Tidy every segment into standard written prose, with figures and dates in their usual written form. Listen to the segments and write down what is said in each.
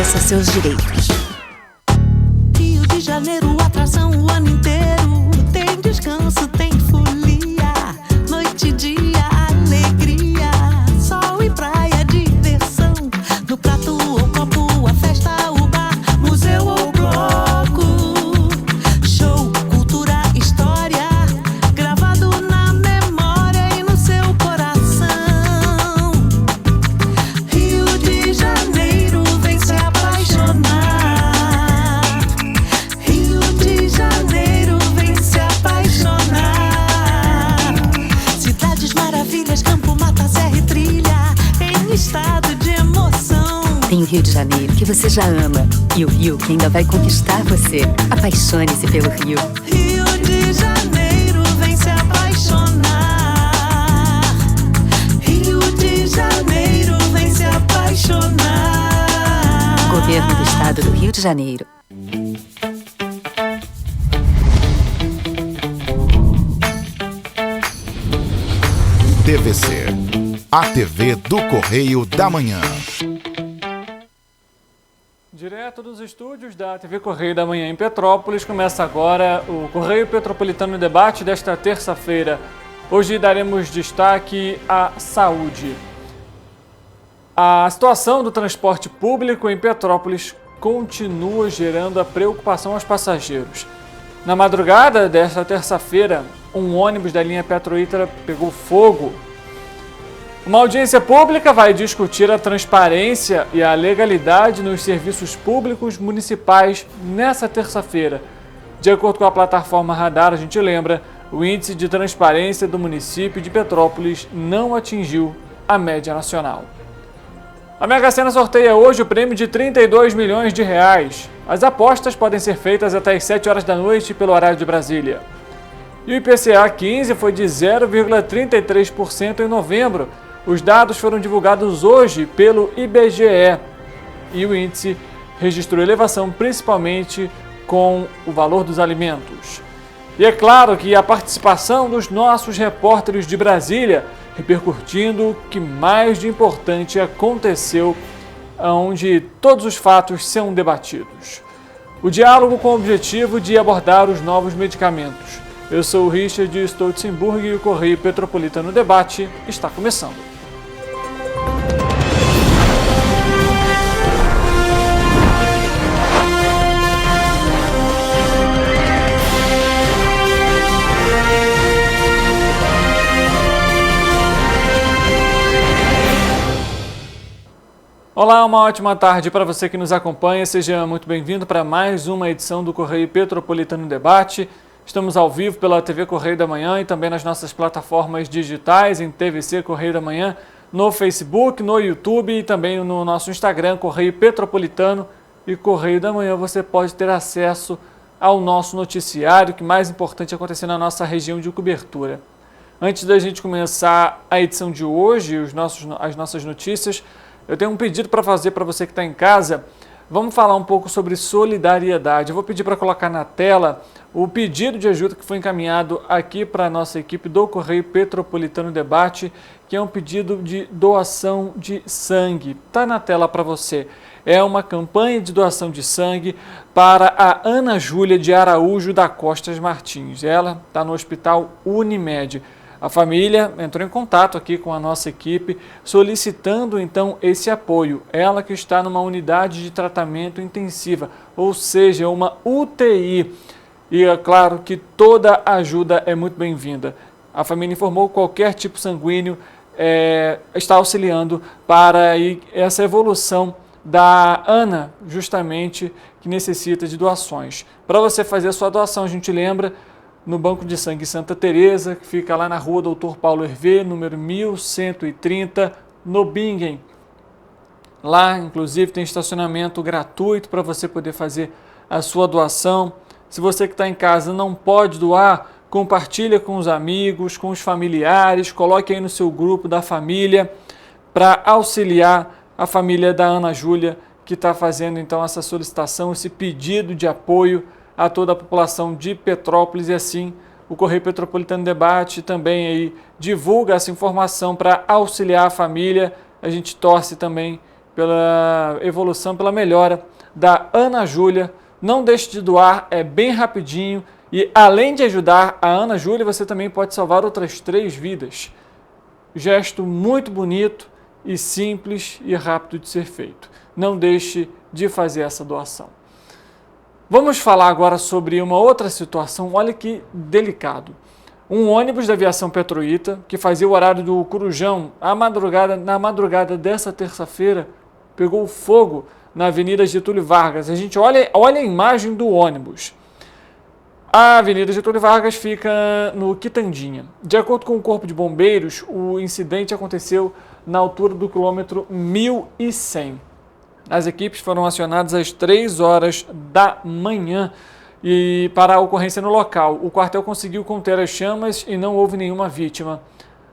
Conheça seus direitos. Rio de Janeiro, atração o ano inteiro. Tem descanso, tem folia. Noite e dia, alegria. Sol e praia, diversão. No prato ou copo, a festa, o bar. Museu ou bloco. Show, cultura, história. Gravado na memória e no seu coração. Rio de Janeiro, vem se apaixonar. Rio de Janeiro, vem se apaixonar. Cidades maravilhas, campo, mata, serra e trilha, em estado de emoção. Tem o Rio de Janeiro, que você já ama, e o Rio, que ainda vai conquistar você. Apaixone-se pelo Rio. Rio de Janeiro, vem se apaixonar. Rio de Janeiro, vem se apaixonar. Governo do Estado do Rio de Janeiro. TVC, a TV do Correio da Manhã. Direto dos estúdios da TV Correio da Manhã em Petrópolis, começa agora o Correio Petropolitano Debate desta terça-feira. Hoje daremos destaque à saúde. A situação do transporte público em Petrópolis continua gerando a preocupação aos passageiros. Na madrugada desta terça-feira, um ônibus da linha Petroítara pegou fogo. Uma audiência pública vai discutir a transparência e a legalidade nos serviços públicos municipais nessa terça-feira. De acordo com a plataforma Radar, a gente lembra, o índice de transparência do município de Petrópolis não atingiu a média nacional. A Mega Sena sorteia hoje o prêmio de 32 milhões de reais. As apostas podem ser feitas até às 7 horas da noite pelo horário de Brasília. E o IPCA 15 foi de 0,33% em novembro. Os dados foram divulgados hoje pelo IBGE e o índice registrou elevação principalmente com o valor dos alimentos. E é claro que a participação dos nossos repórteres de Brasília repercutindo o que mais de importante aconteceu, onde todos os fatos são debatidos. O diálogo com o objetivo de abordar os novos medicamentos. Eu sou o Richard Stolzenburg e o Correio Petropolitano Debate está começando. Olá, uma ótima tarde para você que nos acompanha. Seja muito bem-vindo para mais uma edição do Correio Petropolitano Debate. Estamos ao vivo pela TV Correio da Manhã e também nas nossas plataformas digitais, em TVC Correio da Manhã, no Facebook, no YouTube e também no nosso Instagram, Correio Petropolitano e Correio da Manhã. Você pode ter acesso ao nosso noticiário, que mais importante acontecer na nossa região de cobertura. Antes da gente começar a edição de hoje, as nossas notícias, eu tenho um pedido para fazer para você que está em casa. Vamos falar um pouco sobre solidariedade. Eu vou pedir para colocar na tela o pedido de ajuda que foi encaminhado aqui para a nossa equipe do Correio Petropolitano Debate, que é um pedido de doação de sangue. Está na tela para você. É uma campanha de doação de sangue para a Ana Júlia de Araújo da Costa Martins. Ela está no Hospital Unimed. A família entrou em contato aqui com a nossa equipe, solicitando então esse apoio. Ela que está numa unidade de tratamento intensiva, ou seja, uma UTI. E é claro que toda ajuda é muito bem-vinda. A família informou que qualquer tipo sanguíneo está auxiliando para essa evolução da Ana, justamente, que necessita de doações. Para você fazer a sua doação, a gente lembra, no Banco de Sangue Santa Teresa, que fica lá na rua Doutor Paulo Hervé, número 1130, no Bingen. Lá, inclusive, tem estacionamento gratuito para você poder fazer a sua doação. Se você que está em casa não pode doar, compartilha com os amigos, com os familiares, coloque aí no seu grupo da família para auxiliar a família da Ana Júlia, que está fazendo então essa solicitação, esse pedido de apoio a toda a população de Petrópolis, e assim o Correio Petropolitano Debate também aí divulga essa informação para auxiliar a família. A gente torce também pela evolução, pela melhora da Ana Júlia. Não deixe de doar, é bem rapidinho. E além de ajudar a Ana Júlia, você também pode salvar outras 3 vidas. Gesto muito bonito e simples e rápido de ser feito. Não deixe de fazer essa doação. Vamos falar agora sobre uma outra situação, olha que delicado. Um ônibus da aviação Petroita, que fazia o horário do Corujão na madrugada dessa terça-feira, pegou fogo na Avenida Getúlio Vargas. A gente olha a imagem do ônibus. A Avenida Getúlio Vargas fica no Quitandinha. De acordo com o Corpo de Bombeiros, o incidente aconteceu na altura do quilômetro 1100. As equipes foram acionadas às 3 horas da manhã e para a ocorrência no local. O quartel conseguiu conter as chamas e não houve nenhuma vítima.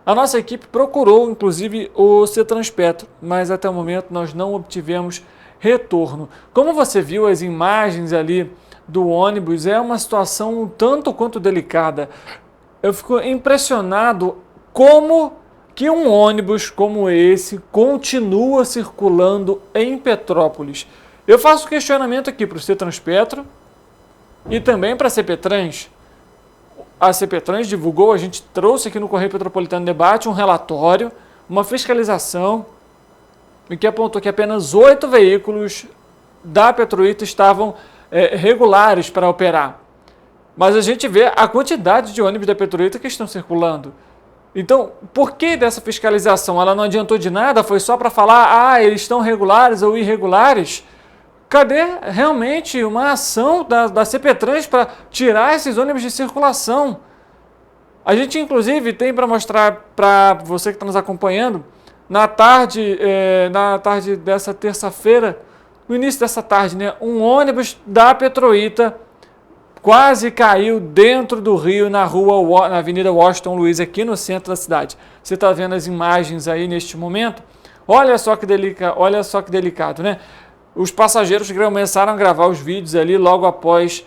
A nossa equipe procurou, inclusive, o Cetranspetro, mas até o momento nós não obtivemos retorno. Como você viu as imagens ali do ônibus, é uma situação um tanto quanto delicada. Eu fico impressionado como que um ônibus como esse continua circulando em Petrópolis. Eu faço questionamento aqui para o Cetranspetro e também para a CPTrans. A CPTrans divulgou, a gente trouxe aqui no Correio Petropolitano Debate um relatório, uma fiscalização, em que apontou que apenas 8 veículos da Petroita estavam regulares para operar. Mas a gente vê a quantidade de ônibus da Petroita que estão circulando. Então, por que dessa fiscalização? Ela não adiantou de nada? Foi só para falar, eles estão regulares ou irregulares? Cadê realmente uma ação da CPTrans para tirar esses ônibus de circulação? A gente, inclusive, tem para mostrar para você que está nos acompanhando, na tarde dessa terça-feira, no início dessa tarde, né, um ônibus da Petroita quase caiu dentro do rio, na Avenida Washington Luiz, aqui no centro da cidade. Você está vendo as imagens aí neste momento? Olha só que delicado, né? Os passageiros começaram a gravar os vídeos ali logo após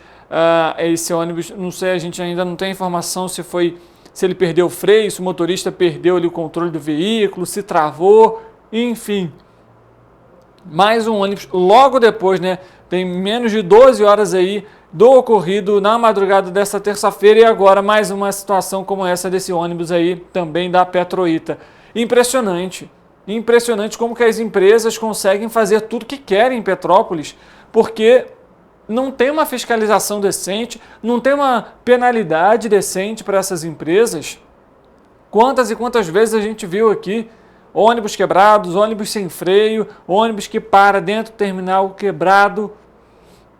esse ônibus. Não sei, a gente ainda não tem informação se ele perdeu o freio, se o motorista perdeu ali o controle do veículo, se travou, enfim. Mais um ônibus logo depois, né? Tem menos de 12 horas aí do ocorrido na madrugada dessa terça-feira e agora mais uma situação como essa desse ônibus aí também da Petroita. Impressionante como que as empresas conseguem fazer tudo que querem em Petrópolis, porque não tem uma fiscalização decente, não tem uma penalidade decente para essas empresas. Quantas e quantas vezes a gente viu aqui ônibus quebrados, ônibus sem freio, ônibus que para dentro do terminal quebrado,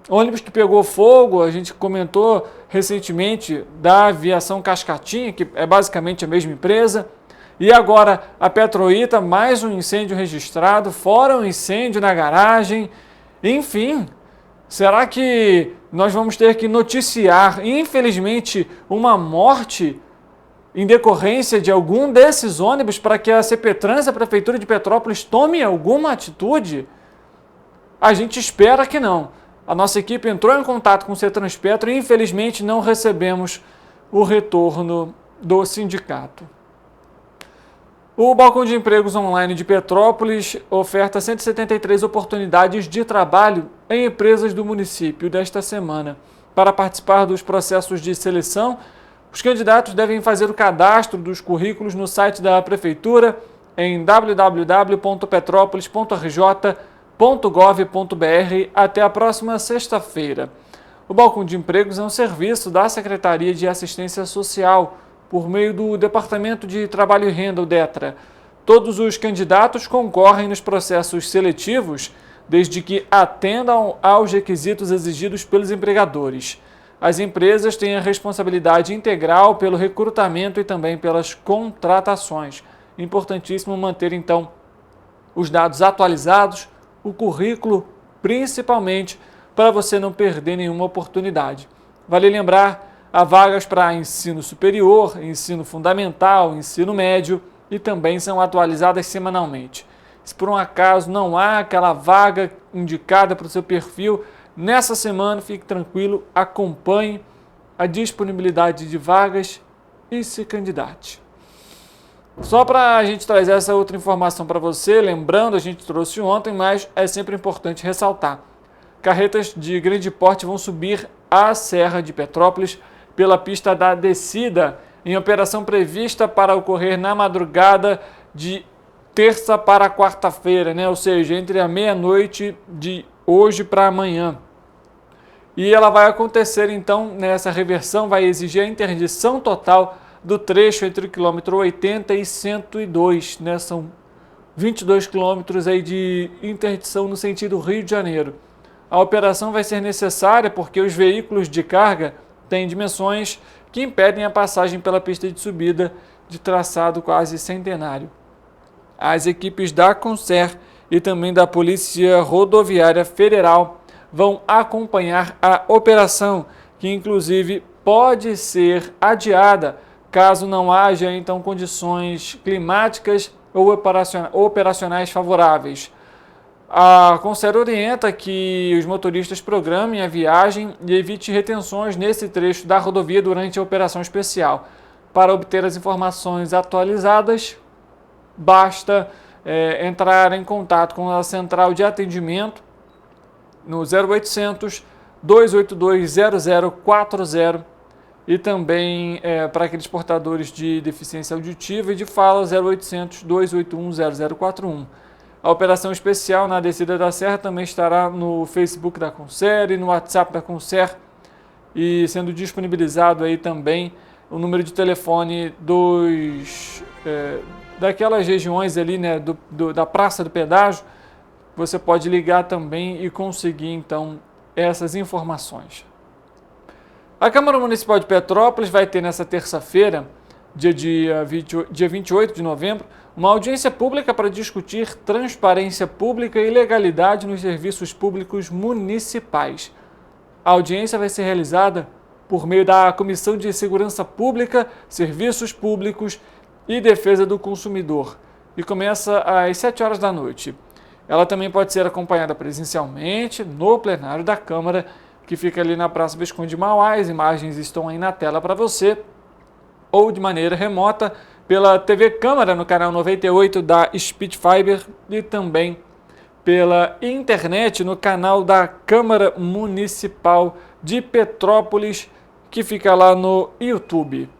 ônibus que pegou fogo. A gente comentou recentemente da Aviação Cascatinha, que é basicamente a mesma empresa. E agora a Petroita, mais um incêndio registrado, fora um incêndio na garagem. Enfim, será que nós vamos ter que noticiar, infelizmente, uma morte em decorrência de algum desses ônibus para que a CPTrans, a Prefeitura de Petrópolis, tome alguma atitude? A gente espera que não. A nossa equipe entrou em contato com o Cetranspetro e, infelizmente, não recebemos o retorno do sindicato. O Balcão de Empregos Online de Petrópolis oferta 173 oportunidades de trabalho em empresas do município desta semana. Para participar dos processos de seleção, os candidatos devem fazer o cadastro dos currículos no site da Prefeitura em www.petropolis.rj.gov.br até a próxima sexta-feira. O Balcão de Empregos é um serviço da Secretaria de Assistência Social, por meio do Departamento de Trabalho e Renda, o DETRA. Todos os candidatos concorrem nos processos seletivos, desde que atendam aos requisitos exigidos pelos empregadores. As empresas têm a responsabilidade integral pelo recrutamento e também pelas contratações. Importantíssimo manter, então, os dados atualizados, o currículo, principalmente, para você não perder nenhuma oportunidade. Vale lembrar, há vagas para ensino superior, ensino fundamental, ensino médio e também são atualizadas semanalmente. Se por um acaso não há aquela vaga indicada para o seu perfil, nessa semana fique tranquilo, acompanhe a disponibilidade de vagas e se candidate. Só para a gente trazer essa outra informação para você, lembrando, a gente trouxe ontem, mas é sempre importante ressaltar. Carretas de grande porte vão subir a Serra de Petrópolis pela pista da descida, em operação prevista para ocorrer na madrugada de terça para quarta-feira, né? Ou seja, entre a meia-noite de hoje para amanhã. E ela vai acontecer então, nessa reversão, vai exigir a interdição total do trecho entre o quilômetro 80 e 102, né? São 22 quilômetros aí de interdição no sentido Rio de Janeiro. A operação vai ser necessária porque os veículos de carga têm dimensões que impedem a passagem pela pista de subida de traçado quase centenário. As equipes da Concer e também da Polícia Rodoviária Federal vão acompanhar a operação, que inclusive pode ser adiada caso não haja então condições climáticas ou operacionais favoráveis. A Concer orienta que os motoristas programem a viagem e evite retenções nesse trecho da rodovia durante a operação especial. Para obter as informações atualizadas, basta entrar em contato com a central de atendimento no 0800 282 0040 e também para aqueles portadores de deficiência auditiva e de fala 0800 281 0041. A operação especial na descida da serra também estará no Facebook da Concer e no WhatsApp da Concer, e sendo disponibilizado aí também o número de telefone daquelas regiões ali, né, da Praça do Pedágio. Você pode ligar também e conseguir então essas informações. A Câmara Municipal de Petrópolis vai ter nessa terça-feira, dia 28 de novembro, uma audiência pública para discutir transparência pública e legalidade nos serviços públicos municipais. A audiência vai ser realizada por meio da Comissão de Segurança Pública, Serviços Públicos e Defesa do Consumidor e começa às 7 horas da noite. Ela também pode ser acompanhada presencialmente no plenário da Câmara, que fica ali na Praça Visconde de Mauá. As imagens estão aí na tela para você, ou de maneira remota pela TV Câmara no canal 98 da Speedfiber e também pela internet no canal da Câmara Municipal de Petrópolis, que fica lá no YouTube.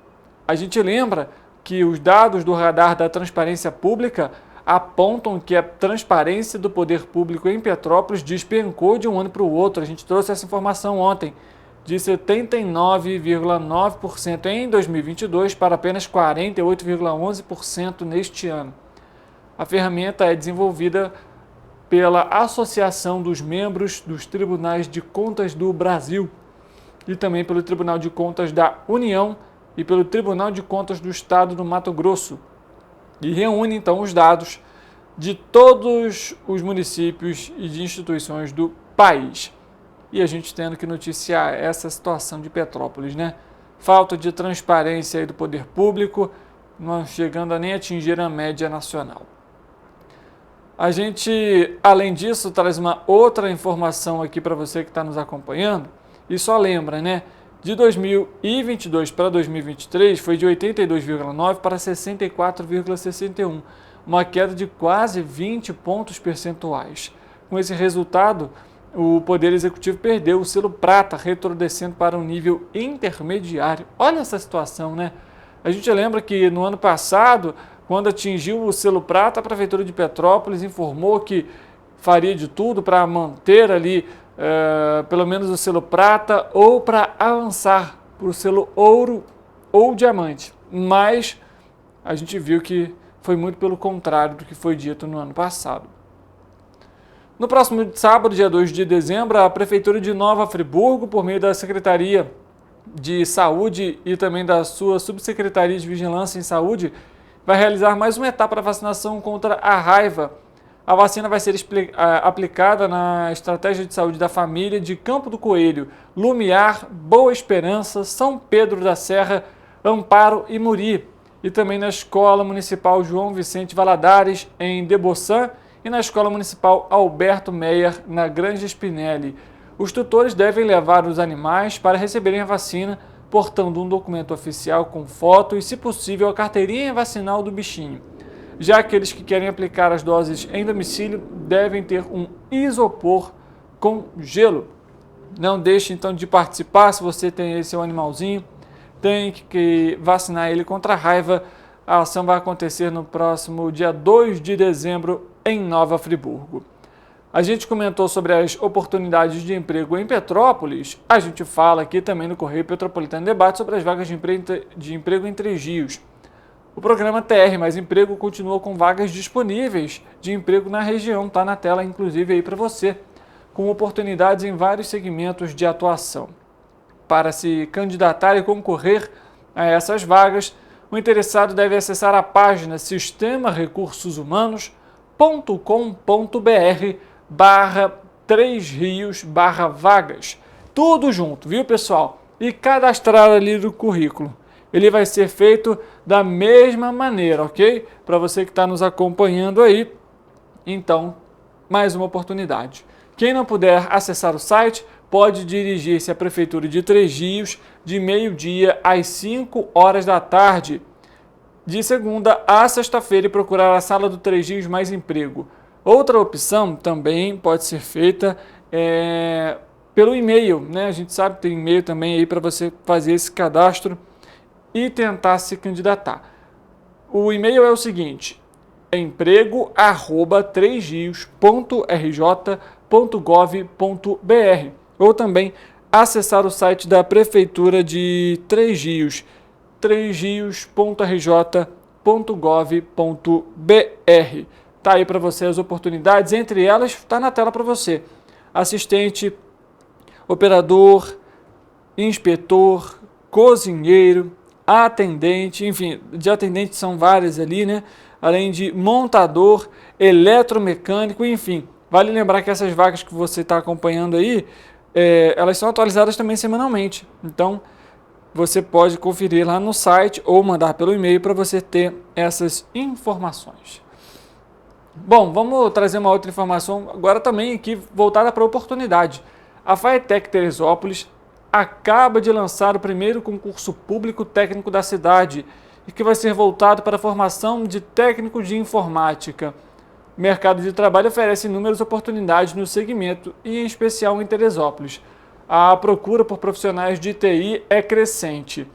A gente lembra que os dados do radar da transparência pública apontam que a transparência do poder público em Petrópolis despencou de um ano para o outro. A gente trouxe essa informação ontem, de 79,9% em 2022 para apenas 48,11% neste ano. A ferramenta é desenvolvida pela Associação dos Membros dos Tribunais de Contas do Brasil e também pelo Tribunal de Contas da União e pelo Tribunal de Contas do Estado do Mato Grosso, e reúne então os dados de todos os municípios e de instituições do país. E a gente tendo que noticiar essa situação de Petrópolis, né? Falta de transparência aí do poder público, não chegando a nem atingir a média nacional. A gente, além disso, traz uma outra informação aqui para você que está nos acompanhando, e só lembra, né? De 2022 para 2023 foi de 82,9 para 64,61, uma queda de quase 20 pontos percentuais. Com esse resultado, o Poder Executivo perdeu o selo prata, retrocedendo para um nível intermediário. Olha essa situação, né? A gente lembra que no ano passado, quando atingiu o selo prata, a Prefeitura de Petrópolis informou que faria de tudo para manter ali pelo menos o selo prata ou para avançar para o selo ouro ou diamante. Mas a gente viu que foi muito pelo contrário do que foi dito no ano passado. No próximo sábado, dia 2 de dezembro, a Prefeitura de Nova Friburgo, por meio da Secretaria de Saúde e também da sua Subsecretaria de Vigilância em Saúde, vai realizar mais uma etapa da vacinação contra a raiva. A vacina vai ser aplicada na Estratégia de Saúde da Família de Campo do Coelho, Lumiar, Boa Esperança, São Pedro da Serra, Amparo e Muri, e também na Escola Municipal João Vicente Valadares, em Deboçan, e na Escola Municipal Alberto Meyer, na Granja Spinelli. Os tutores devem levar os animais para receberem a vacina portando um documento oficial com foto e, se possível, a carteirinha vacinal do bichinho. Já aqueles que querem aplicar as doses em domicílio devem ter um isopor com gelo. Não deixe então de participar. Se você tem esse seu animalzinho, tem que vacinar ele contra a raiva. A ação vai acontecer no próximo dia 2 de dezembro em Nova Friburgo. A gente comentou sobre as oportunidades de emprego em Petrópolis. A gente fala aqui também no Correio Petropolitano Debate sobre as vagas de emprego em Três Rios. O programa TR Mais Emprego continua com vagas disponíveis de emprego na região. Está na tela, inclusive, aí para você, com oportunidades em vários segmentos de atuação. Para se candidatar e concorrer a essas vagas, o interessado deve acessar a página sistemarecursosumanos.com.br/3rios/vagas. Tudo junto, viu, pessoal? E cadastrar ali do currículo. Ele vai ser feito da mesma maneira, ok? Para você que está nos acompanhando aí, então, mais uma oportunidade. Quem não puder acessar o site, pode dirigir-se à Prefeitura de Três Rios de meio-dia às 5 horas da tarde, de segunda a sexta-feira, e procurar a sala do Três Rios Mais Emprego. Outra opção também pode ser feita pelo e-mail, né? A gente sabe que tem e-mail também aí para você fazer esse cadastro e tentar se candidatar. O e-mail é o seguinte: emprego@3rios.rj.gov.br, ou também acessar o site da Prefeitura de Três Rios, trêsrios.rj.gov.br. Tá aí para você as oportunidades, entre elas está na tela para você: assistente, operador, inspetor, cozinheiro, atendente, enfim, de atendente são várias ali, né? Além de montador, eletromecânico, enfim. Vale lembrar que essas vagas que você está acompanhando aí, elas são atualizadas também semanalmente. Então, você pode conferir lá no site ou mandar pelo e-mail para você ter essas informações. Bom, vamos trazer uma outra informação agora também aqui voltada para a oportunidade. A FAETEC Teresópolis acaba de lançar o primeiro concurso público técnico da cidade e que vai ser voltado para a formação de técnicos de informática. O mercado de trabalho oferece inúmeras oportunidades no segmento e em especial em Teresópolis. A procura por profissionais de TI é crescente.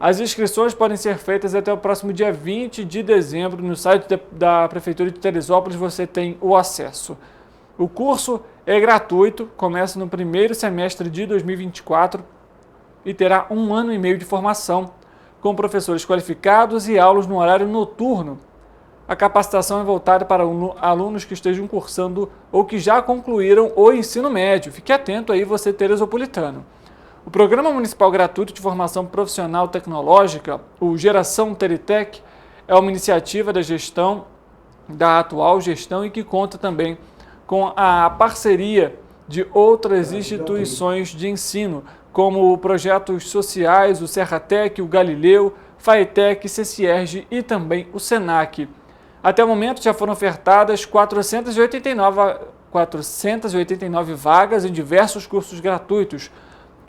As inscrições podem ser feitas até o próximo dia 20 de dezembro. No site da Prefeitura de Teresópolis você tem o acesso. O curso é gratuito, começa no primeiro semestre de 2024 e terá 1 ano e meio de formação, com professores qualificados e aulas no horário noturno. A capacitação é voltada para alunos que estejam cursando ou que já concluíram o ensino médio. Fique atento aí, você teresopolitano. O Programa Municipal Gratuito de Formação Profissional Tecnológica, o Geração Teritec, é uma iniciativa da atual gestão e que conta também com a parceria de outras instituições de ensino, como projetos sociais, o Serratec, o Galileu, FAETEC, CCERJ e também o SENAC. Até o momento já foram ofertadas 489 vagas em diversos cursos gratuitos,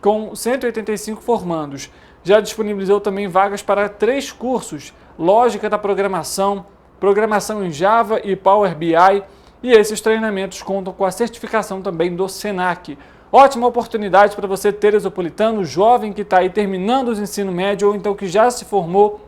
com 185 formandos. Já disponibilizou também vagas para 3 cursos: Lógica da Programação, Programação em Java e Power BI, e esses treinamentos contam com a certificação também do SENAC. Ótima oportunidade para você, teresopolitano, jovem que está aí terminando o ensino médio ou então que já se formou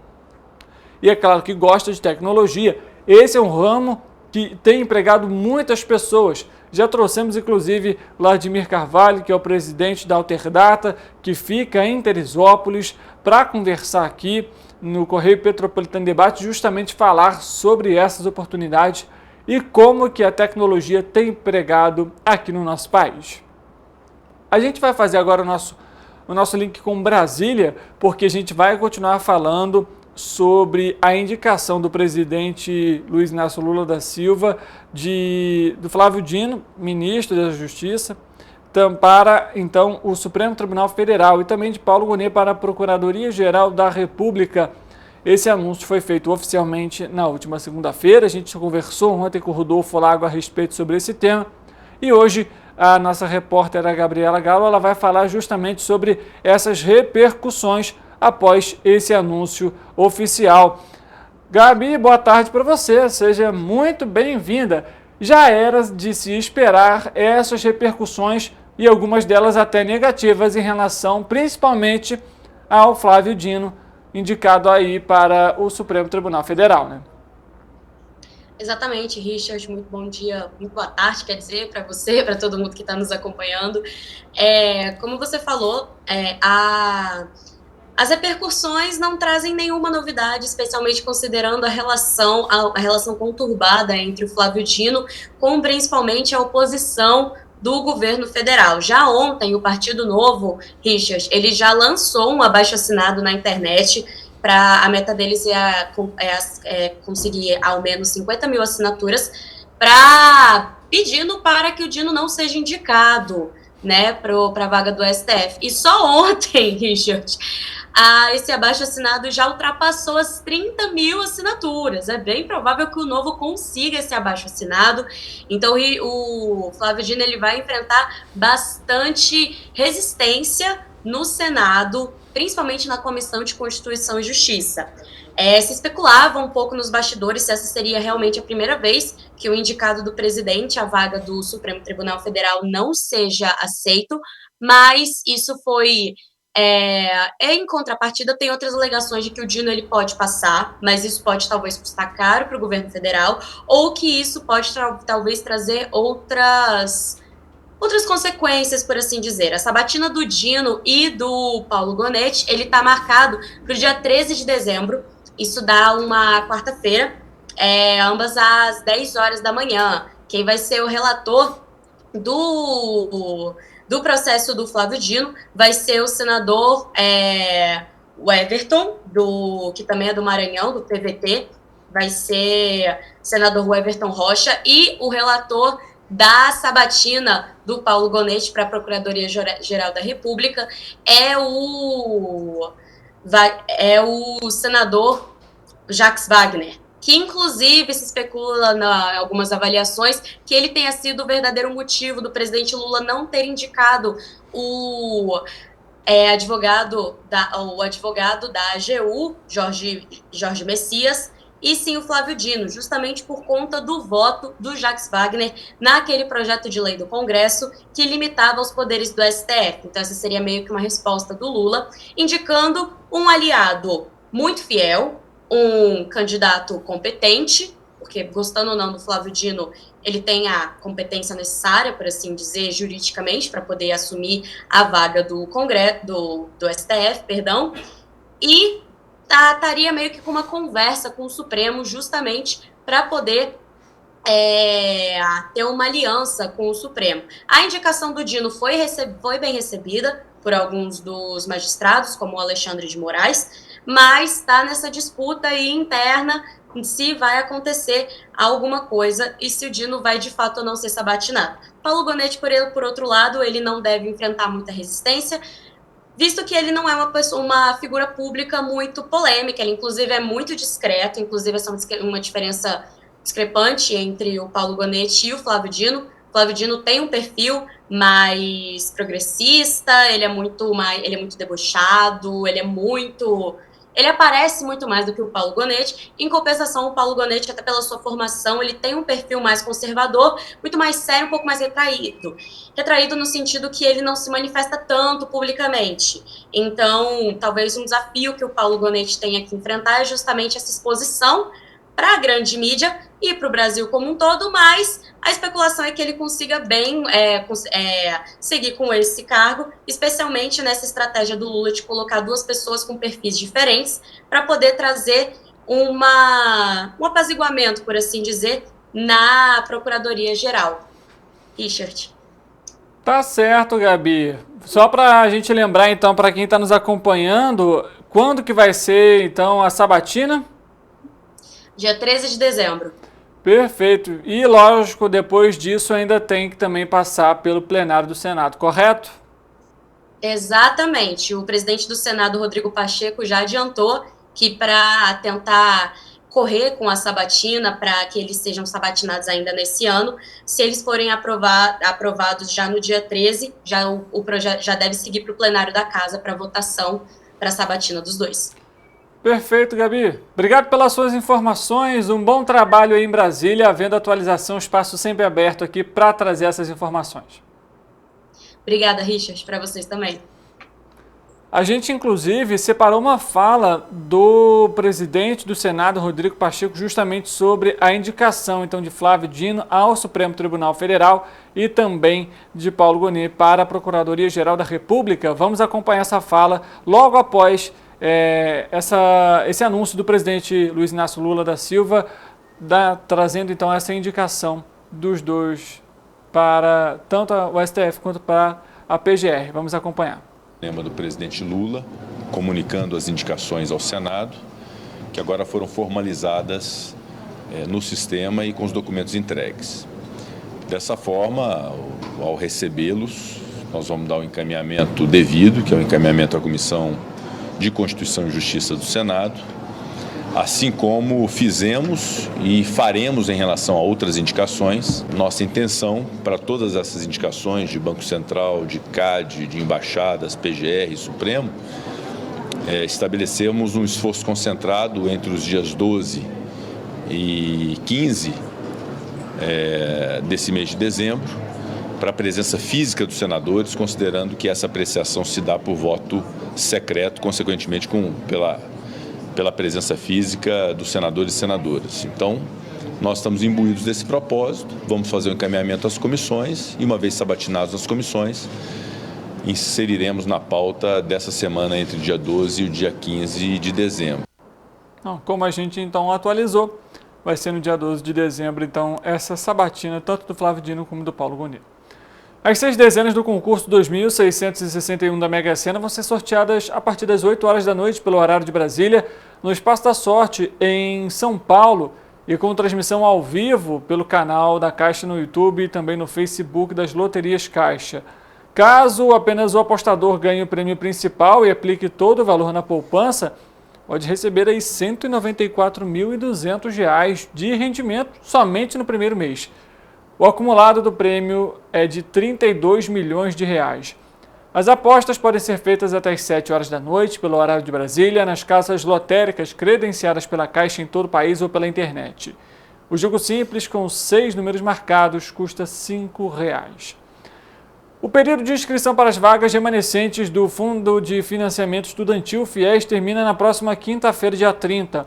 e, é claro, que gosta de tecnologia. Esse é um ramo que tem empregado muitas pessoas. Já trouxemos, inclusive, Vladimir Carvalho, que é o presidente da Alterdata, que fica em Teresópolis, para conversar aqui no Correio Petropolitano Debate, justamente falar sobre essas oportunidades e como que a tecnologia tem empregado aqui no nosso país. A gente vai fazer agora o nosso link com Brasília, porque a gente vai continuar falando sobre a indicação do presidente Luiz Inácio Lula da Silva, do Flávio Dino, ministro da Justiça, para então o Supremo Tribunal Federal, e também de Paulo Gonet para a Procuradoria-Geral da República. Esse anúncio foi feito oficialmente na última segunda-feira. A gente conversou ontem com o Rodolfo Lago a respeito sobre esse tema. E hoje a nossa repórter, a Gabriela Galo, ela vai falar justamente sobre essas repercussões após esse anúncio oficial. Gabi, boa tarde para você, seja muito bem-vinda. Já era de se esperar essas repercussões e algumas delas até negativas em relação principalmente ao Flávio Dino, indicado aí para o Supremo Tribunal Federal, né? Exatamente, Richard, muito bom dia, muito boa tarde, quer dizer, para você, para todo mundo que está nos acompanhando. Como você falou, as repercussões não trazem nenhuma novidade, especialmente considerando a relação conturbada entre o Flávio Dino com principalmente a oposição do governo federal. Já ontem, o Partido Novo, Richard, ele já lançou um abaixo-assinado na internet. A meta deles é conseguir ao menos 50 mil assinaturas pedindo para que o Dino não seja indicado, né, para a vaga do STF. E só ontem, Richard, esse abaixo-assinado já ultrapassou as 30 mil assinaturas. É bem provável que o Novo consiga esse abaixo-assinado. Então, o Flávio Dino ele vai enfrentar bastante resistência no Senado, principalmente na Comissão de Constituição e Justiça. Se especulava um pouco nos bastidores se essa seria realmente a primeira vez que o indicado do presidente à vaga do Supremo Tribunal Federal não seja aceito, mas isso foi... em contrapartida, tem outras alegações de que o Dino ele pode passar, mas isso pode talvez custar caro para o governo federal, ou que isso pode talvez trazer outras consequências, por assim dizer. A sabatina do Dino e do Paulo Gonetti, ele está marcado para o dia 13 de dezembro, isso dá uma quarta-feira, ambas às 10 horas da manhã. Quem vai ser o relator do processo do Flávio Dino vai ser o senador o Everton, que também é do Maranhão, do PVT, vai ser o senador Everton Rocha, e o relator da sabatina do Paulo Gonetti para a Procuradoria-Geral da República é o senador Jacques Wagner, que inclusive se especula em algumas avaliações que ele tenha sido o verdadeiro motivo do presidente Lula não ter indicado o advogado da AGU, Jorge Messias, e sim o Flávio Dino, justamente por conta do voto do Jacques Wagner naquele projeto de lei do Congresso que limitava os poderes do STF. Então essa seria meio que uma resposta do Lula, indicando um aliado muito fiel, um candidato competente, porque gostando ou não do Flávio Dino, ele tem a competência necessária, por assim dizer, juridicamente, para poder assumir a vaga do Congresso, do STF, perdão, e estaria meio que com uma conversa com o Supremo justamente para poder ter uma aliança com o Supremo. A indicação do Dino foi bem recebida por alguns dos magistrados, como o Alexandre de Moraes, mas está nessa disputa aí interna se vai acontecer alguma coisa e se o Dino vai de fato ou não ser sabatinado. Paulo Gonetti, por outro lado, ele não deve enfrentar muita resistência, visto que ele não é uma figura pública muito polêmica, ele inclusive é muito discreto, inclusive essa é uma diferença discrepante entre o Paulo Gonetti e o Flávio Dino. O Flávio Dino tem um perfil mais progressista, ele é muito debochado, ele aparece muito mais do que o Paulo Gonetti. Em compensação, o Paulo Gonetti, até pela sua formação, ele tem um perfil mais conservador, muito mais sério, um pouco mais retraído. Retraído no sentido que ele não se manifesta tanto publicamente. Então, talvez um desafio que o Paulo Gonetti tenha que enfrentar é justamente essa exposição para a grande mídia e para o Brasil como um todo, mas a especulação é que ele consiga bem seguir com esse cargo, especialmente nessa estratégia do Lula de colocar duas pessoas com perfis diferentes para poder trazer um apaziguamento, por assim dizer, na Procuradoria-Geral. Richard. Tá certo, Gabi. Só para a gente lembrar, então, para quem está nos acompanhando, quando que vai ser, então, a sabatina? Dia 13 de dezembro. Perfeito. E, lógico, depois disso ainda tem que também passar pelo plenário do Senado, correto? Exatamente. O presidente do Senado, Rodrigo Pacheco, já adiantou que para tentar correr com a sabatina para que eles sejam sabatinados ainda nesse ano. Se eles forem aprovados já no dia 13, o projeto já deve seguir para o plenário da Casa para votação para a sabatina dos dois. Perfeito, Gabi. Obrigado pelas suas informações. Um bom trabalho aí em Brasília, havendo atualização, espaço sempre aberto aqui para trazer essas informações. Obrigada, Richard, para vocês também. A gente, inclusive, separou uma fala do presidente do Senado, Rodrigo Pacheco, justamente sobre a indicação, então, de Flávio Dino ao Supremo Tribunal Federal e também de Paulo Gonet para a Procuradoria-Geral da República. Vamos acompanhar essa fala logo após esse anúncio do presidente Luiz Inácio Lula da Silva, trazendo, então, essa indicação dos dois para tanto o STF quanto para a PGR. Vamos acompanhar. Do presidente Lula, comunicando as indicações ao Senado, que agora foram formalizadas no sistema e com os documentos entregues. Dessa forma, ao recebê-los, nós vamos dar o encaminhamento devido, que é o encaminhamento à Comissão de Constituição e Justiça do Senado, assim como fizemos e faremos em relação a outras indicações. Nossa intenção para todas essas indicações de Banco Central, de CAD, de embaixadas, PGR e Supremo, estabelecemos um esforço concentrado entre os dias 12 e 15 desse mês de dezembro, para a presença física dos senadores, considerando que essa apreciação se dá por voto secreto, consequentemente pela presença física dos senadores e senadoras. Então, nós estamos imbuídos desse propósito, vamos fazer o encaminhamento às comissões e, uma vez sabatinados nas comissões, inseriremos na pauta dessa semana entre o dia 12 e o dia 15 de dezembro. Como a gente, então, atualizou, vai ser no dia 12 de dezembro, então, essa sabatina, tanto do Flávio Dino como do Paulo Gonet. As 6 dezenas do concurso 2.661 da Mega Sena vão ser sorteadas a partir das 8 horas da noite pelo horário de Brasília, no Espaço da Sorte, em São Paulo, e com transmissão ao vivo pelo canal da Caixa no YouTube e também no Facebook das Loterias Caixa. Caso apenas o apostador ganhe o prêmio principal e aplique todo o valor na poupança, pode receber aí R$ 194.200 de rendimento somente no primeiro mês. O acumulado do prêmio é de R$ 32 milhões. As apostas podem ser feitas até às 7 horas da noite, pelo horário de Brasília, nas casas lotéricas credenciadas pela Caixa em todo o país ou pela internet. O jogo simples, com 6 números marcados, custa R$ 5. O período de inscrição para as vagas remanescentes do Fundo de Financiamento Estudantil FIES termina na próxima quinta-feira, dia 30.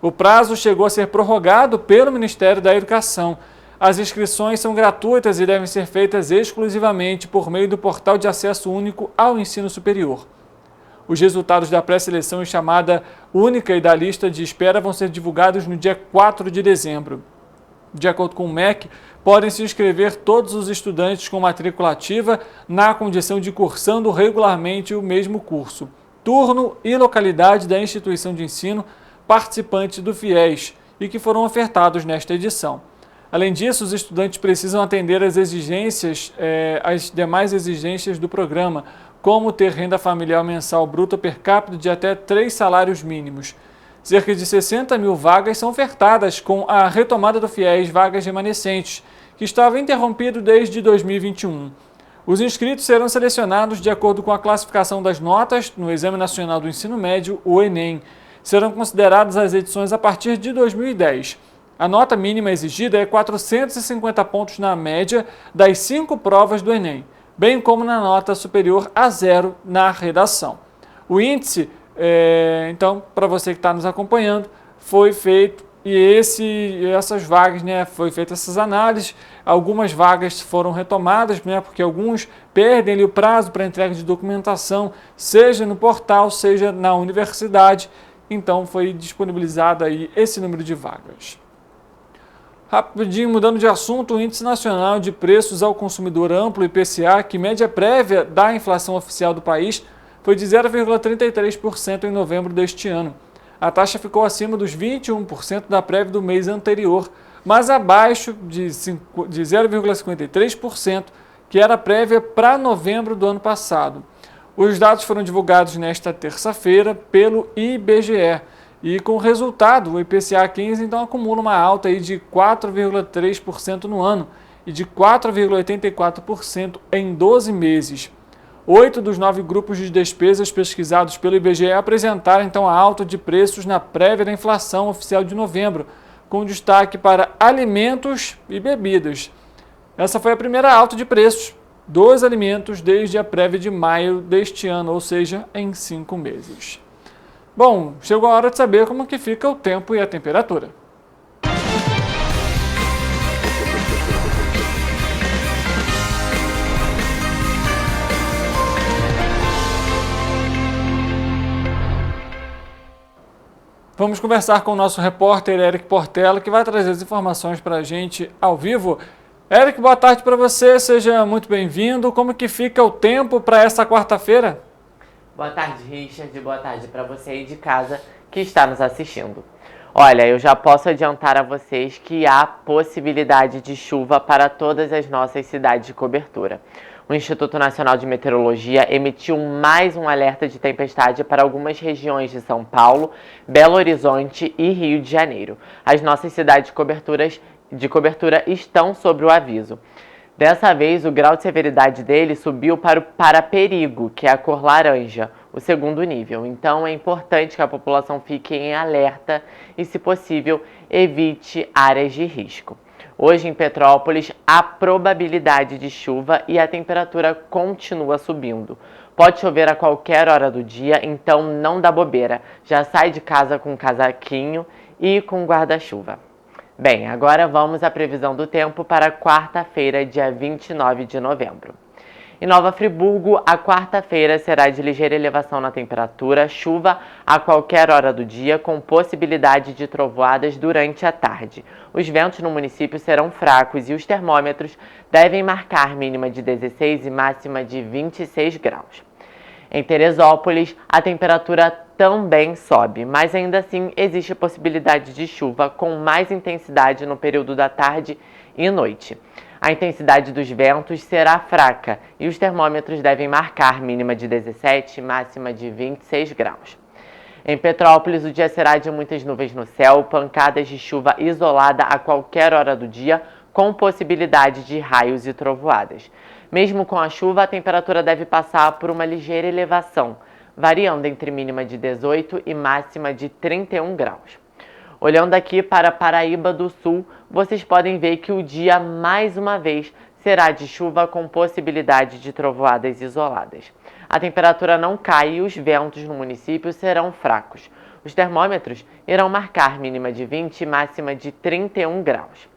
O prazo chegou a ser prorrogado pelo Ministério da Educação. As inscrições são gratuitas e devem ser feitas exclusivamente por meio do Portal de Acesso Único ao Ensino Superior. Os resultados da pré-seleção e chamada única e da lista de espera vão ser divulgados no dia 4 de dezembro. De acordo com o MEC, podem se inscrever todos os estudantes com matrícula ativa na condição de cursando regularmente o mesmo curso, turno e localidade da instituição de ensino participante do FIES e que foram ofertados nesta edição. Além disso, os estudantes precisam atender às demais exigências do programa, como ter renda familiar mensal bruta per capita de até 3 salários mínimos. Cerca de 60 mil vagas são ofertadas com a retomada do FIES vagas remanescentes, que estava interrompido desde 2021. Os inscritos serão selecionados de acordo com a classificação das notas no Exame Nacional do Ensino Médio, o Enem. Serão consideradas as edições a partir de 2010. A nota mínima exigida é 450 pontos na média das 5 provas do Enem, bem como na nota superior a 0 na redação. O índice, então, para você que está nos acompanhando, foi feito e essas vagas, foi feitas essas análises. Algumas vagas foram retomadas, porque alguns perdem ali o prazo para entrega de documentação, seja no portal, seja na universidade. Então, foi disponibilizado aí esse número de vagas. Rapidinho, mudando de assunto, o Índice Nacional de Preços ao Consumidor Amplo, IPCA, que média prévia da inflação oficial do país, foi de 0,33% em novembro deste ano. A taxa ficou acima dos 21% da prévia do mês anterior, mas abaixo de 0,53%, que era a prévia para novembro do ano passado. Os dados foram divulgados nesta terça-feira pelo IBGE. E com o resultado, o IPCA 15 então acumula uma alta aí de 4,3% no ano e de 4,84% em 12 meses. 8 dos 9 grupos de despesas pesquisados pelo IBGE apresentaram então a alta de preços na prévia da inflação oficial de novembro, com destaque para alimentos e bebidas. Essa foi a primeira alta de preços dos alimentos desde a prévia de maio deste ano, ou seja, em 5 meses. Bom, chegou a hora de saber como que fica o tempo e a temperatura. Vamos conversar com o nosso repórter Eric Portela, que vai trazer as informações para a gente ao vivo. Eric, boa tarde para você, seja muito bem-vindo. Como que fica o tempo para essa quarta-feira? Boa tarde, Richard. Boa tarde para você aí de casa que está nos assistindo. Olha, eu já posso adiantar a vocês que há possibilidade de chuva para todas as nossas cidades de cobertura. O Instituto Nacional de Meteorologia emitiu mais um alerta de tempestade para algumas regiões de São Paulo, Belo Horizonte e Rio de Janeiro. As nossas cidades de cobertura estão sob o aviso. Dessa vez, o grau de severidade dele subiu para perigo, que é a cor laranja, o segundo nível. Então, é importante que a população fique em alerta e, se possível, evite áreas de risco. Hoje, em Petrópolis, há probabilidade de chuva e a temperatura continua subindo. Pode chover a qualquer hora do dia, então não dá bobeira. Já sai de casa com um casaquinho e com guarda-chuva. Bem, agora vamos à previsão do tempo para quarta-feira, dia 29 de novembro. Em Nova Friburgo, a quarta-feira será de ligeira elevação na temperatura, chuva a qualquer hora do dia, com possibilidade de trovoadas durante a tarde. Os ventos no município serão fracos e os termômetros devem marcar mínima de 16 e máxima de 26 graus. Em Teresópolis, a temperatura também sobe, mas ainda assim existe possibilidade de chuva com mais intensidade no período da tarde e noite. A intensidade dos ventos será fraca e os termômetros devem marcar mínima de 17 e máxima de 26 graus. Em Petrópolis, o dia será de muitas nuvens no céu, pancadas de chuva isolada a qualquer hora do dia, com possibilidade de raios e trovoadas. Mesmo com a chuva, a temperatura deve passar por uma ligeira elevação, variando entre mínima de 18 e máxima de 31 graus. Olhando aqui para Paraíba do Sul, vocês podem ver que o dia, mais uma vez, será de chuva com possibilidade de trovoadas isoladas. A temperatura não cai e os ventos no município serão fracos. Os termômetros irão marcar mínima de 20 e máxima de 31 graus.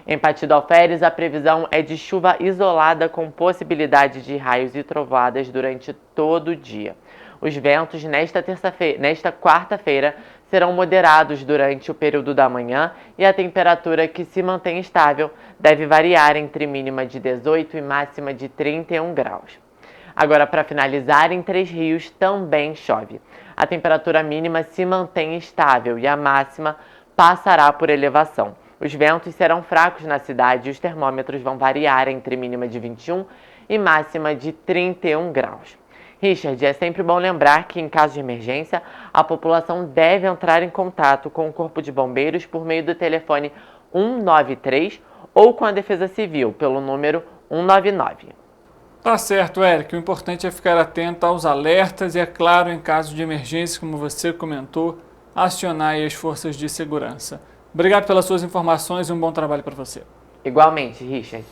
Em Partido Alferes, a previsão é de chuva isolada com possibilidade de raios e trovoadas durante todo o dia. Os ventos nesta quarta-feira serão moderados durante o período da manhã e a temperatura, que se mantém estável, deve variar entre mínima de 18 e máxima de 31 graus. Agora, para finalizar, em Três Rios também chove. A temperatura mínima se mantém estável e a máxima passará por elevação. Os ventos serão fracos na cidade e os termômetros vão variar entre mínima de 21 e máxima de 31 graus. Richard, é sempre bom lembrar que, em caso de emergência, a população deve entrar em contato com o Corpo de Bombeiros por meio do telefone 193 ou com a Defesa Civil pelo número 199. Tá certo, Eric. O importante é ficar atento aos alertas e, é claro, em caso de emergência, como você comentou, acionar as forças de segurança. Obrigado pelas suas informações e um bom trabalho para você. Igualmente, Richard.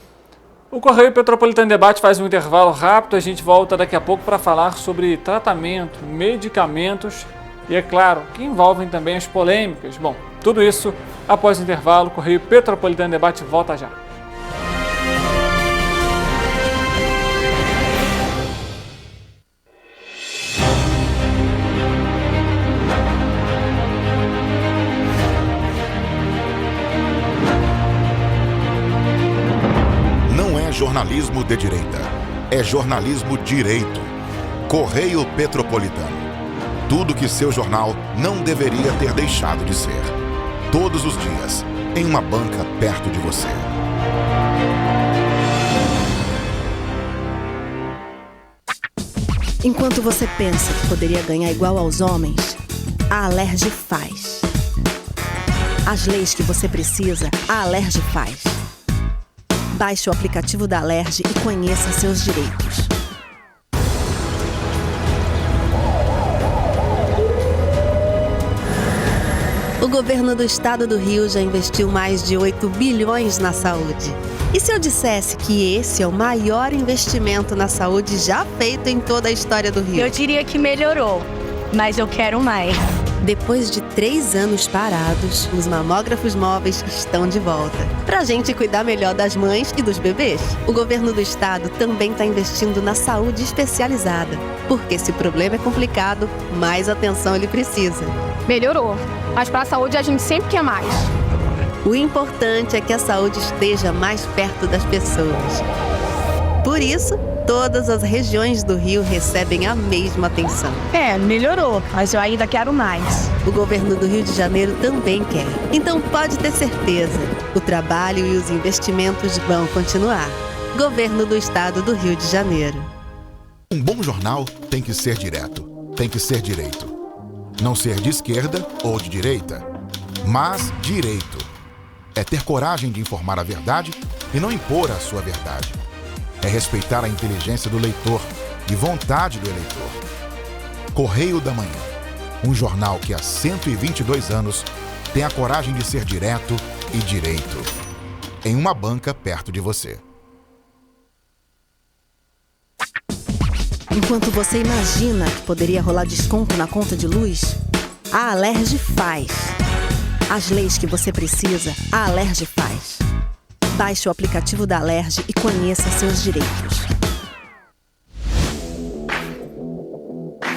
O Correio Petropolitano Debate faz um intervalo rápido. A gente volta daqui a pouco para falar sobre tratamento, medicamentos e, é claro, que envolvem também as polêmicas. Bom, tudo isso após o intervalo. O Correio Petropolitano Debate volta já. Jornalismo de direita. É jornalismo direito. Correio Petropolitano. Tudo que seu jornal não deveria ter deixado de ser. Todos os dias, em uma banca perto de você. Enquanto você pensa que poderia ganhar igual aos homens, a Alerj faz. As leis que você precisa, a Alerj faz. Baixe o aplicativo da Alerj e conheça seus direitos. O governo do estado do Rio já investiu mais de 8 bilhões na saúde. E se eu dissesse que esse é o maior investimento na saúde já feito em toda a história do Rio? Eu diria que melhorou, mas eu quero mais. Depois de 3 anos parados, os mamógrafos móveis estão de volta. Pra gente cuidar melhor das mães e dos bebês. O governo do estado também está investindo na saúde especializada. Porque se o problema é complicado, mais atenção ele precisa. Melhorou, mas para a saúde a gente sempre quer mais. O importante é que a saúde esteja mais perto das pessoas. Por isso, todas as regiões do Rio recebem a mesma atenção. Melhorou, mas eu ainda quero mais. O governo do Rio de Janeiro também quer. Então pode ter certeza, o trabalho e os investimentos vão continuar. Governo do Estado do Rio de Janeiro. Um bom jornal tem que ser direto, tem que ser direito. Não ser de esquerda ou de direita, mas direito. É ter coragem de informar a verdade e não impor a sua verdade. É respeitar a inteligência do leitor e vontade do eleitor. Correio da Manhã, um jornal que há 122 anos tem a coragem de ser direto e direito. Em uma banca perto de você. Enquanto você imagina que poderia rolar desconto na conta de luz, a Alerj faz. As leis que você precisa, a Alerj faz. Baixe o aplicativo da Alerj e conheça seus direitos.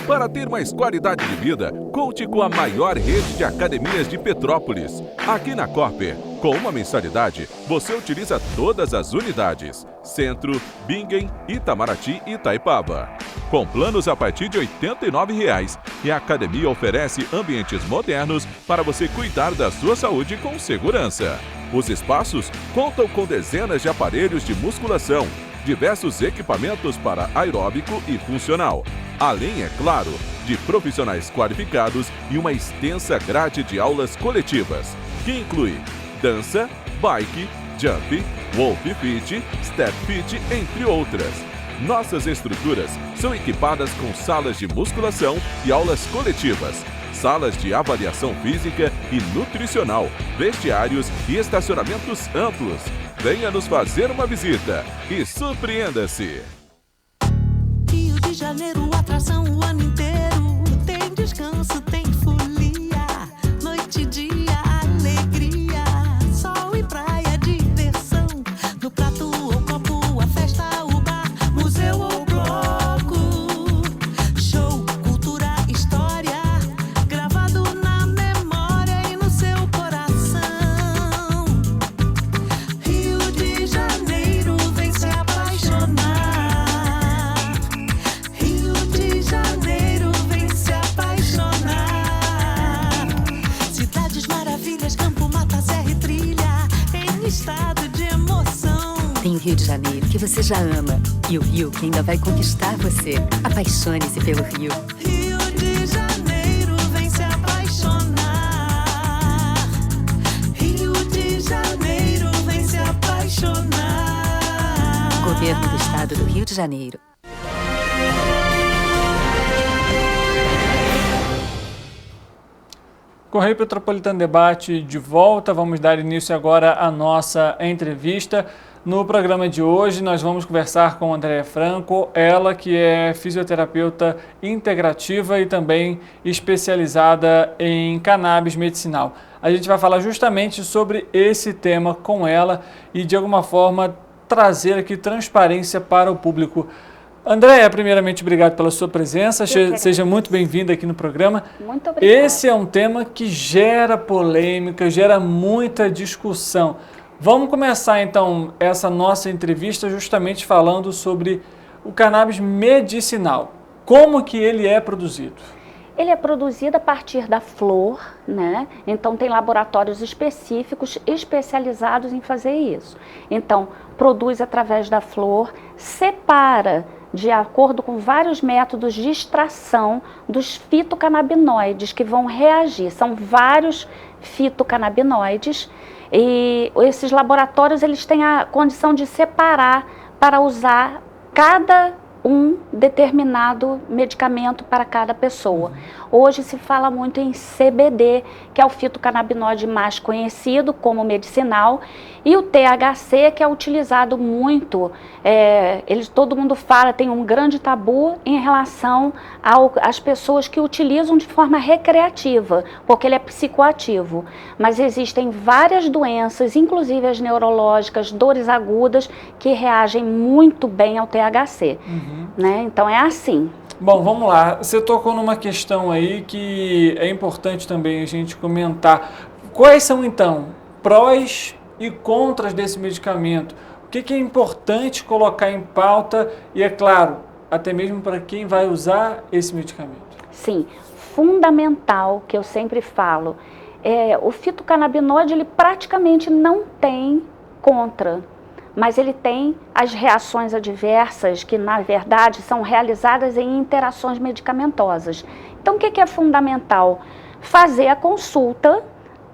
Para ter mais qualidade de vida, conte com a maior rede de academias de Petrópolis. Aqui na Corper, com uma mensalidade, você utiliza todas as unidades: Centro, Bingen, Itamaraty e Itaipava. Com planos a partir de R$ 89,00, e a academia oferece ambientes modernos para você cuidar da sua saúde com segurança. Os espaços contam com dezenas de aparelhos de musculação, diversos equipamentos para aeróbico e funcional, além, é claro, de profissionais qualificados e uma extensa grade de aulas coletivas, que inclui dança, bike, jump, wolf fit, step fit, entre outras. Nossas estruturas são equipadas com salas de musculação e aulas coletivas, salas de avaliação física e nutricional, vestiários e estacionamentos amplos. Venha nos fazer uma visita e surpreenda-se! Rio de Janeiro, atração o ano inteiro. Tem descanso, tem folia, noite e dia, alegria, sol e praia, diversão. No prato ou copo, a festa, o bar, museu ou bloco. Show, cultura, história, gravado na memória e no seu coração. Rio de Janeiro, vem se apaixonar. Rio de Janeiro, vem se apaixonar. Cidades maravilhas, campo, mata, serra e trilha, em estado de emoção. Tem o Rio de Janeiro que você já ama e o Rio que ainda vai conquistar você. Apaixone-se pelo Rio. Rio de Janeiro, vem se apaixonar. Rio de Janeiro, vem se apaixonar. Governo do Estado do Rio de Janeiro. Correio Petropolitano Debate de volta. Vamos dar início agora à nossa entrevista. No programa de hoje nós vamos conversar com Andréa Franco, ela que é fisioterapeuta integrativa e também especializada em cannabis medicinal. A gente vai falar justamente sobre esse tema com ela e de alguma forma trazer aqui transparência para o público. Andréa, primeiramente, obrigado pela sua presença. Seja muito bem-vinda aqui no programa. Muito obrigada. Esse é um tema que gera polêmica, gera muita discussão. Vamos começar, então, essa nossa entrevista justamente falando sobre o cannabis medicinal. Como que ele é produzido? Ele é produzido a partir da flor, né? Então tem laboratórios específicos, especializados em fazer isso. Então, produz através da flor, separa de acordo com vários métodos de extração dos fitocannabinoides que vão reagir. São vários fitocannabinoides e esses laboratórios eles têm a condição de separar para usar cada um determinado medicamento para cada pessoa. Hoje se fala muito em CBD, que é o fitocannabinoide mais conhecido como medicinal, e o THC, que é utilizado muito, todo mundo fala, tem um grande tabu em relação às pessoas que utilizam de forma recreativa, porque ele é psicoativo. Mas existem várias doenças, inclusive as neurológicas, dores agudas, que reagem muito bem ao THC. Né? Então é assim. Bom, vamos lá. Você tocou numa questão aí que é importante também a gente comentar. Quais são, então, prós e contras desse medicamento? O que é importante colocar em pauta e, é claro, até mesmo para quem vai usar esse medicamento? Sim, fundamental, que eu sempre falo, o fitocannabinoide ele praticamente não tem contra, mas ele tem as reações adversas que, na verdade, são realizadas em interações medicamentosas. Então, o que é fundamental? Fazer a consulta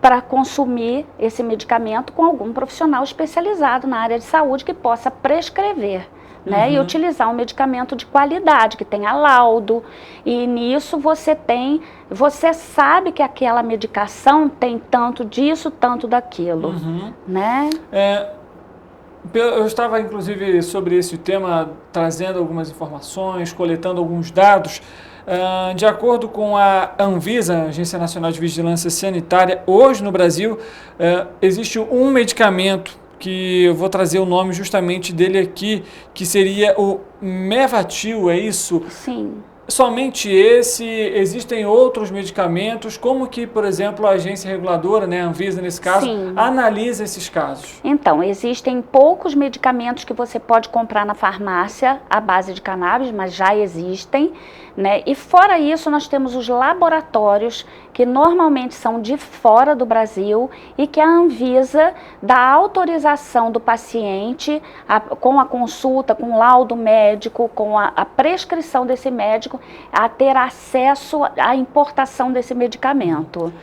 para consumir esse medicamento com algum profissional especializado na área de saúde que possa prescrever, né? E utilizar um medicamento de qualidade, que tenha laudo, e nisso você sabe que aquela medicação tem tanto disso, tanto daquilo, né? Eu estava, inclusive, sobre esse tema, trazendo algumas informações, coletando alguns dados. De acordo com a Anvisa, Agência Nacional de Vigilância Sanitária, hoje no Brasil existe um medicamento que eu vou trazer o nome justamente dele aqui, que seria o Mevatil, é isso? Sim. Somente esse? Existem outros medicamentos? Como que, por exemplo, a agência reguladora, né, a Anvisa nesse caso, analisa esses casos? Então, existem poucos medicamentos que você pode comprar na farmácia à base de cannabis, mas já existem, né? E fora isso, nós temos os laboratórios que normalmente são de fora do Brasil e que a Anvisa dá autorização do paciente com a consulta, com o laudo médico, com a prescrição desse médico, a ter acesso à importação desse medicamento.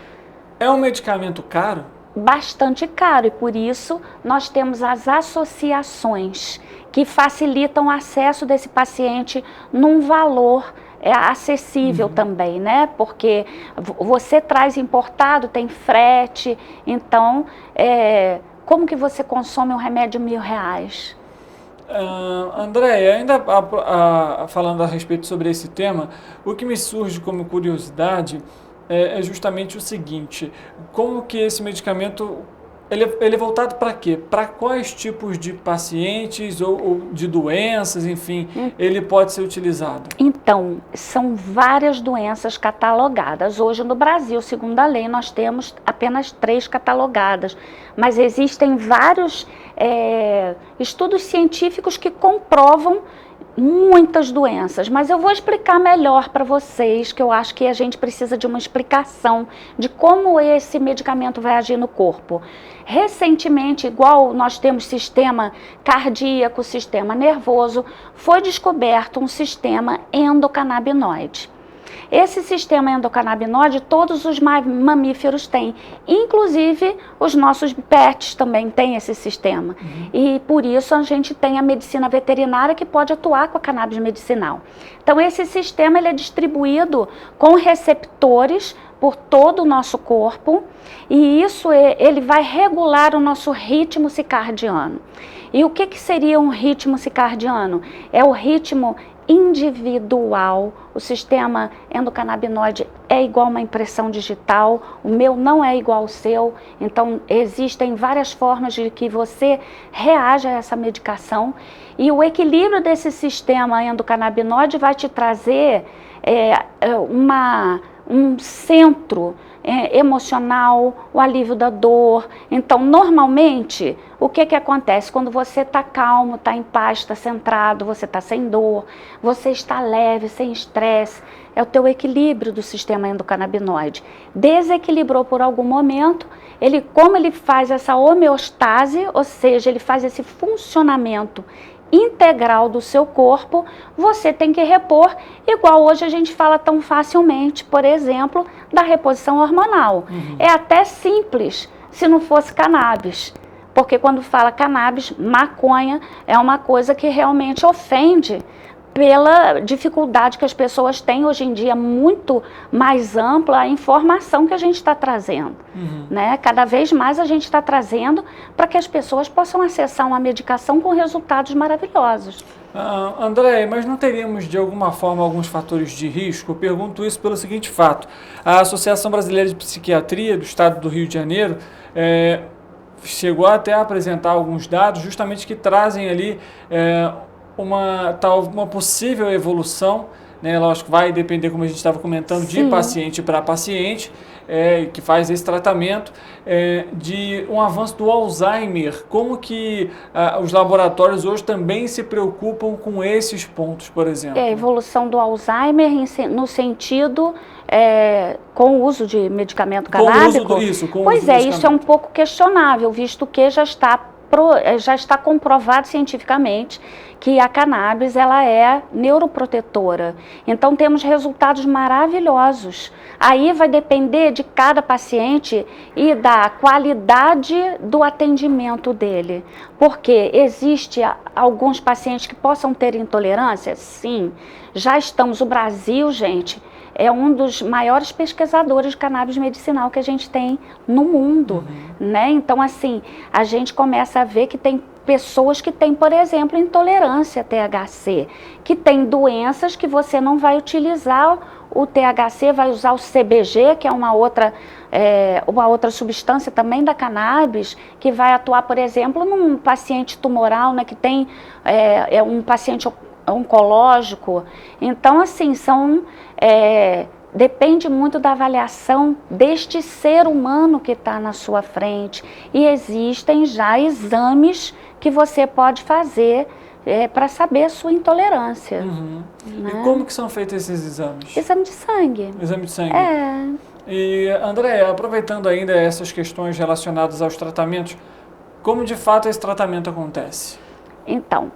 É um medicamento caro? Bastante caro, e por isso nós temos as associações que facilitam o acesso desse paciente num valor acessível também, né? Porque você traz importado, tem frete, então como que você consome um remédio R$1.000? Andréia, ainda falando a respeito sobre esse tema, o que me surge como curiosidade é justamente o seguinte: como que esse medicamento ele é voltado para quê? Para quais tipos de pacientes ou de doenças, enfim, ele pode ser utilizado? Então, são várias doenças catalogadas. Hoje no Brasil, segundo a lei, nós temos apenas 3 catalogadas, mas existem vários estudos científicos que comprovam muitas doenças, mas eu vou explicar melhor para vocês, que eu acho que a gente precisa de uma explicação de como esse medicamento vai agir no corpo. Recentemente, igual nós temos sistema cardíaco, sistema nervoso, foi descoberto um sistema endocannabinoide. Esse sistema endocannabinoide todos os mamíferos têm, inclusive os nossos pets também têm esse sistema. E por isso a gente tem a medicina veterinária que pode atuar com a cannabis medicinal. Então esse sistema ele é distribuído com receptores por todo o nosso corpo, e isso ele vai regular o nosso ritmo circadiano. E o que seria um ritmo circadiano? É o ritmo individual. O sistema endocannabinoide é igual a uma impressão digital, o meu não é igual ao seu, então existem várias formas de que você reaja a essa medicação, e o equilíbrio desse sistema endocannabinoide vai te trazer um centro emocional, o alívio da dor. Então, normalmente, o que acontece? Quando você está calmo, está em paz, está centrado, você está sem dor, você está leve, sem estresse, é o teu equilíbrio do sistema endocannabinoide. Desequilibrou por algum momento, como ele faz essa homeostase, ou seja, ele faz esse funcionamento integral do seu corpo, você tem que repor, igual hoje a gente fala tão facilmente, por exemplo, da reposição hormonal. É até simples se não fosse cannabis, porque quando fala cannabis, maconha é uma coisa que realmente ofende pela dificuldade que as pessoas têm hoje em dia, muito mais ampla a informação que a gente está trazendo. Né? Cada vez mais a gente está trazendo para que as pessoas possam acessar uma medicação com resultados maravilhosos. André, mas não teríamos de alguma forma alguns fatores de risco? Eu pergunto isso pelo seguinte fato: a Associação Brasileira de Psiquiatria do Estado do Rio de Janeiro chegou até a apresentar alguns dados justamente que trazem ali uma possível evolução, né? Lógico que vai depender, como a gente estava comentando, de paciente para paciente, que faz esse tratamento, de um avanço do Alzheimer. Como que os laboratórios hoje também se preocupam com esses pontos, por exemplo? A evolução do Alzheimer no sentido com o uso de medicamento canábico? Isso é um pouco questionável, visto que já está comprovado cientificamente que a cannabis ela é neuroprotetora. Então temos resultados maravilhosos. Aí vai depender de cada paciente e da qualidade do atendimento dele. Porque existe alguns pacientes que possam ter intolerância? Sim. Já estamos, o Brasil, gente, é um dos maiores pesquisadores de cannabis medicinal que a gente tem no mundo, né? Então, assim, a gente começa a ver que tem pessoas que têm, por exemplo, intolerância a THC, que tem doenças que você não vai utilizar o THC, vai usar o CBG, que é uma outra substância também da cannabis, que vai atuar, por exemplo, num paciente tumoral, né, que tem um paciente oncológico. Então, assim, depende muito da avaliação deste ser humano que está na sua frente. E existem já exames que você pode fazer para saber a sua intolerância. Né? E como que são feitos esses exames? Exame de sangue. Exame de sangue. E, André, aproveitando ainda essas questões relacionadas aos tratamentos, como de fato esse tratamento acontece? Então,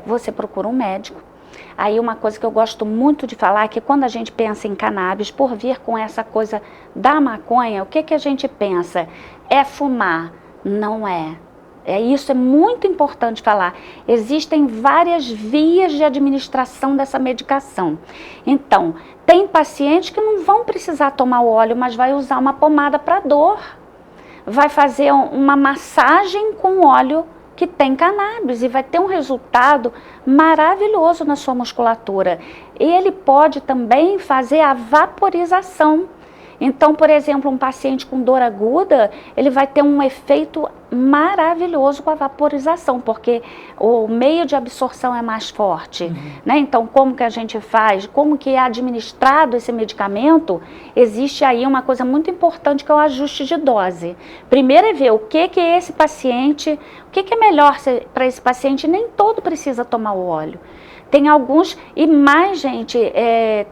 você procura um médico. Aí uma coisa que eu gosto muito de falar é que quando a gente pensa em cannabis, por vir com essa coisa da maconha, o que a gente pensa? É fumar? Não é. Isso é muito importante falar. Existem várias vias de administração dessa medicação. Então, tem pacientes que não vão precisar tomar o óleo, mas vai usar uma pomada para dor. Vai fazer uma massagem com óleo que tem cannabis e vai ter um resultado maravilhoso na sua musculatura. Ele pode também fazer a vaporização. Então, por exemplo, um paciente com dor aguda, ele vai ter um efeito maravilhoso com a vaporização, porque o meio de absorção é mais forte, né? Então, como que a gente faz? Como que é administrado esse medicamento? Existe aí uma coisa muito importante que é o ajuste de dose. Primeiro é ver o que é esse paciente, o que é melhor para esse paciente. Nem todo precisa tomar o óleo. Tem alguns, e mais, gente,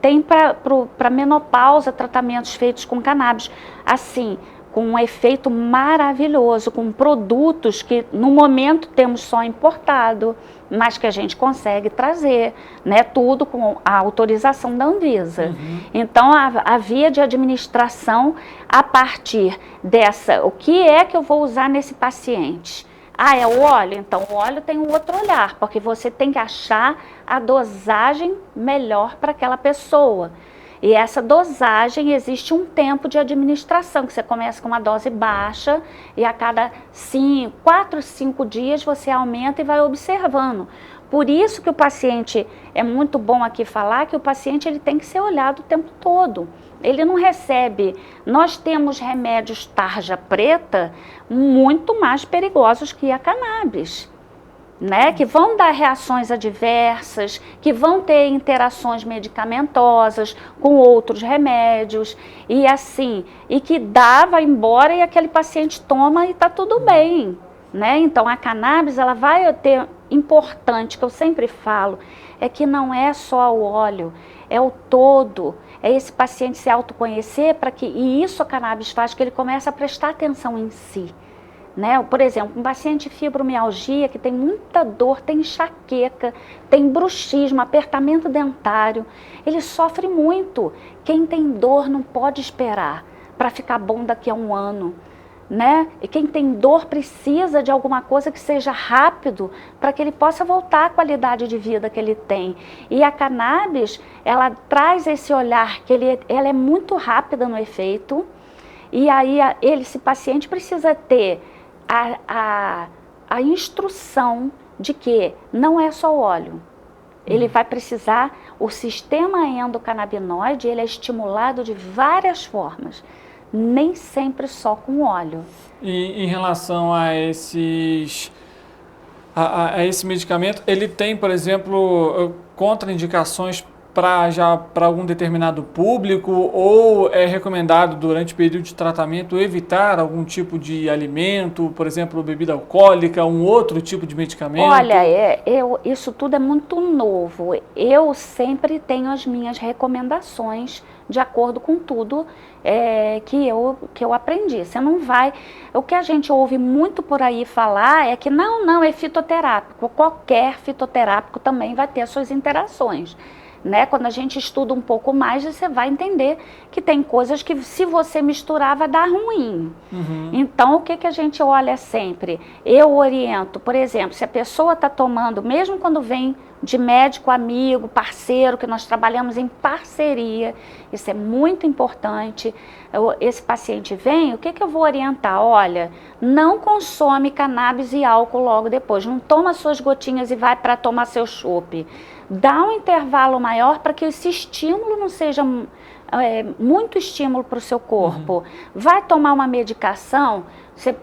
tem para menopausa tratamentos feitos com cannabis, assim, com um efeito maravilhoso, com produtos que no momento temos só importado, mas que a gente consegue trazer, né, tudo com a autorização da Anvisa. Então, a via de administração, a partir dessa, o que é que eu vou usar nesse paciente? É o óleo? Então, o óleo tem um outro olhar, porque você tem que achar a dosagem melhor para aquela pessoa. E essa dosagem, existe um tempo de administração, que você começa com uma dose baixa e a cada 4, 5 dias você aumenta e vai observando. Por isso que o paciente, é muito bom aqui falar que o paciente ele tem que ser olhado o tempo todo. Ele não recebe, nós temos remédios tarja preta muito mais perigosos que a cannabis, né? Que vão dar reações adversas, que vão ter interações medicamentosas com outros remédios, e assim, e que vai embora e aquele paciente toma e está tudo bem, né? Então a cannabis, ela vai ter, importante, que eu sempre falo, é que não é só o óleo, é o todo. É esse paciente se autoconhecer, e isso a cannabis faz, que ele começa a prestar atenção em si, né? Por exemplo, um paciente de fibromialgia que tem muita dor, tem enxaqueca, tem bruxismo, apertamento dentário, ele sofre muito. Quem tem dor não pode esperar para ficar bom daqui a um ano, né? E quem tem dor precisa de alguma coisa que seja rápido para que ele possa voltar à qualidade de vida que ele tem. E a cannabis, ela traz esse olhar que ela é muito rápida no efeito, e aí esse paciente precisa ter a instrução de que não é só o óleo. Ele vai precisar, o sistema endocannabinoide, ele é estimulado de várias formas, nem sempre só com óleo. E em relação a esse medicamento, ele tem, por exemplo, contraindicações para algum determinado público, ou é recomendado durante o período de tratamento evitar algum tipo de alimento, por exemplo, bebida alcoólica, um outro tipo de medicamento? Olha, isso tudo é muito novo. Eu sempre tenho as minhas recomendações de acordo com tudo que eu aprendi. Você não vai... O que a gente ouve muito por aí falar é que não, é fitoterápico. Qualquer fitoterápico também vai ter as suas interações. Né? Quando a gente estuda um pouco mais, você vai entender que tem coisas que, se você misturar, vai dar ruim. Então, o que a gente olha sempre? Eu oriento, por exemplo, se a pessoa está tomando, mesmo quando vem de médico, amigo, parceiro, que nós trabalhamos em parceria, isso é muito importante. Esse paciente vem, o que eu vou orientar? Olha, não consome cannabis e álcool logo depois, não toma suas gotinhas e vai para tomar seu chopp. Dá um intervalo maior para que esse estímulo não seja muito estímulo para o seu corpo. Vai tomar uma medicação,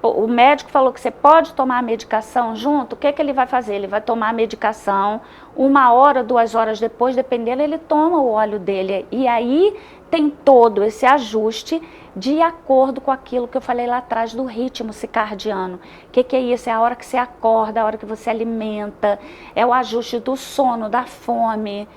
o médico falou que você pode tomar a medicação junto, o que ele vai fazer? Ele vai tomar a medicação, 1 hora, 2 horas depois, dependendo, ele toma o óleo dele. E aí tem todo esse ajuste de acordo com aquilo que eu falei lá atrás do ritmo circadiano. O que é isso? É a hora que você acorda, a hora que você alimenta, é o ajuste do sono, da fome,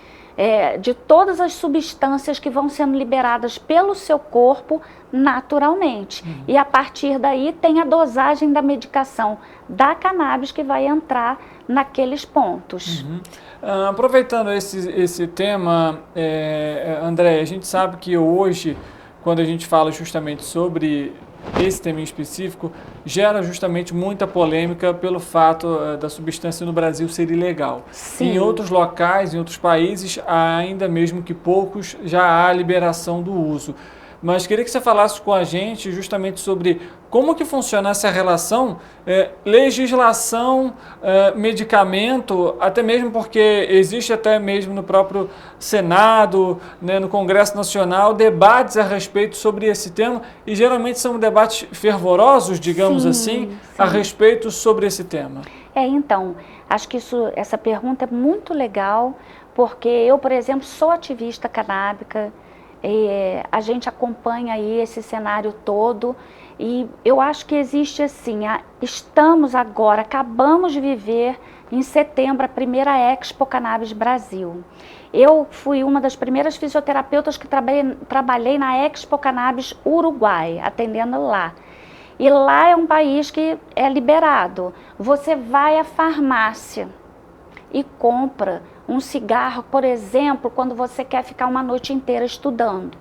de todas as substâncias que vão sendo liberadas pelo seu corpo naturalmente. E a partir daí tem a dosagem da medicação da cannabis que vai entrar naqueles pontos. Aproveitando esse tema, André, a gente sabe que hoje, quando a gente fala justamente sobre esse tema em específico, gera justamente muita polêmica pelo fato da substância no Brasil ser ilegal. Sim. Em outros locais, em outros países, ainda mesmo que poucos, já há liberação do uso. Mas queria que você falasse com a gente justamente sobre como que funciona essa relação legislação, medicamento, até mesmo porque existe até mesmo no próprio Senado, né, no Congresso Nacional, debates a respeito sobre esse tema, e geralmente são debates fervorosos, digamos assim, a respeito sobre esse tema. Então, acho que essa pergunta é muito legal, porque eu, por exemplo, sou ativista canábica. A gente acompanha aí esse cenário todo, e eu acho que existe assim, estamos agora, acabamos de viver em setembro a primeira Expo Cannabis Brasil. Eu fui uma das primeiras fisioterapeutas que trabalhei na Expo Cannabis Uruguai, atendendo lá. E lá é um país que é liberado. Você vai à farmácia e compra um cigarro, por exemplo, quando você quer ficar uma noite inteira estudando.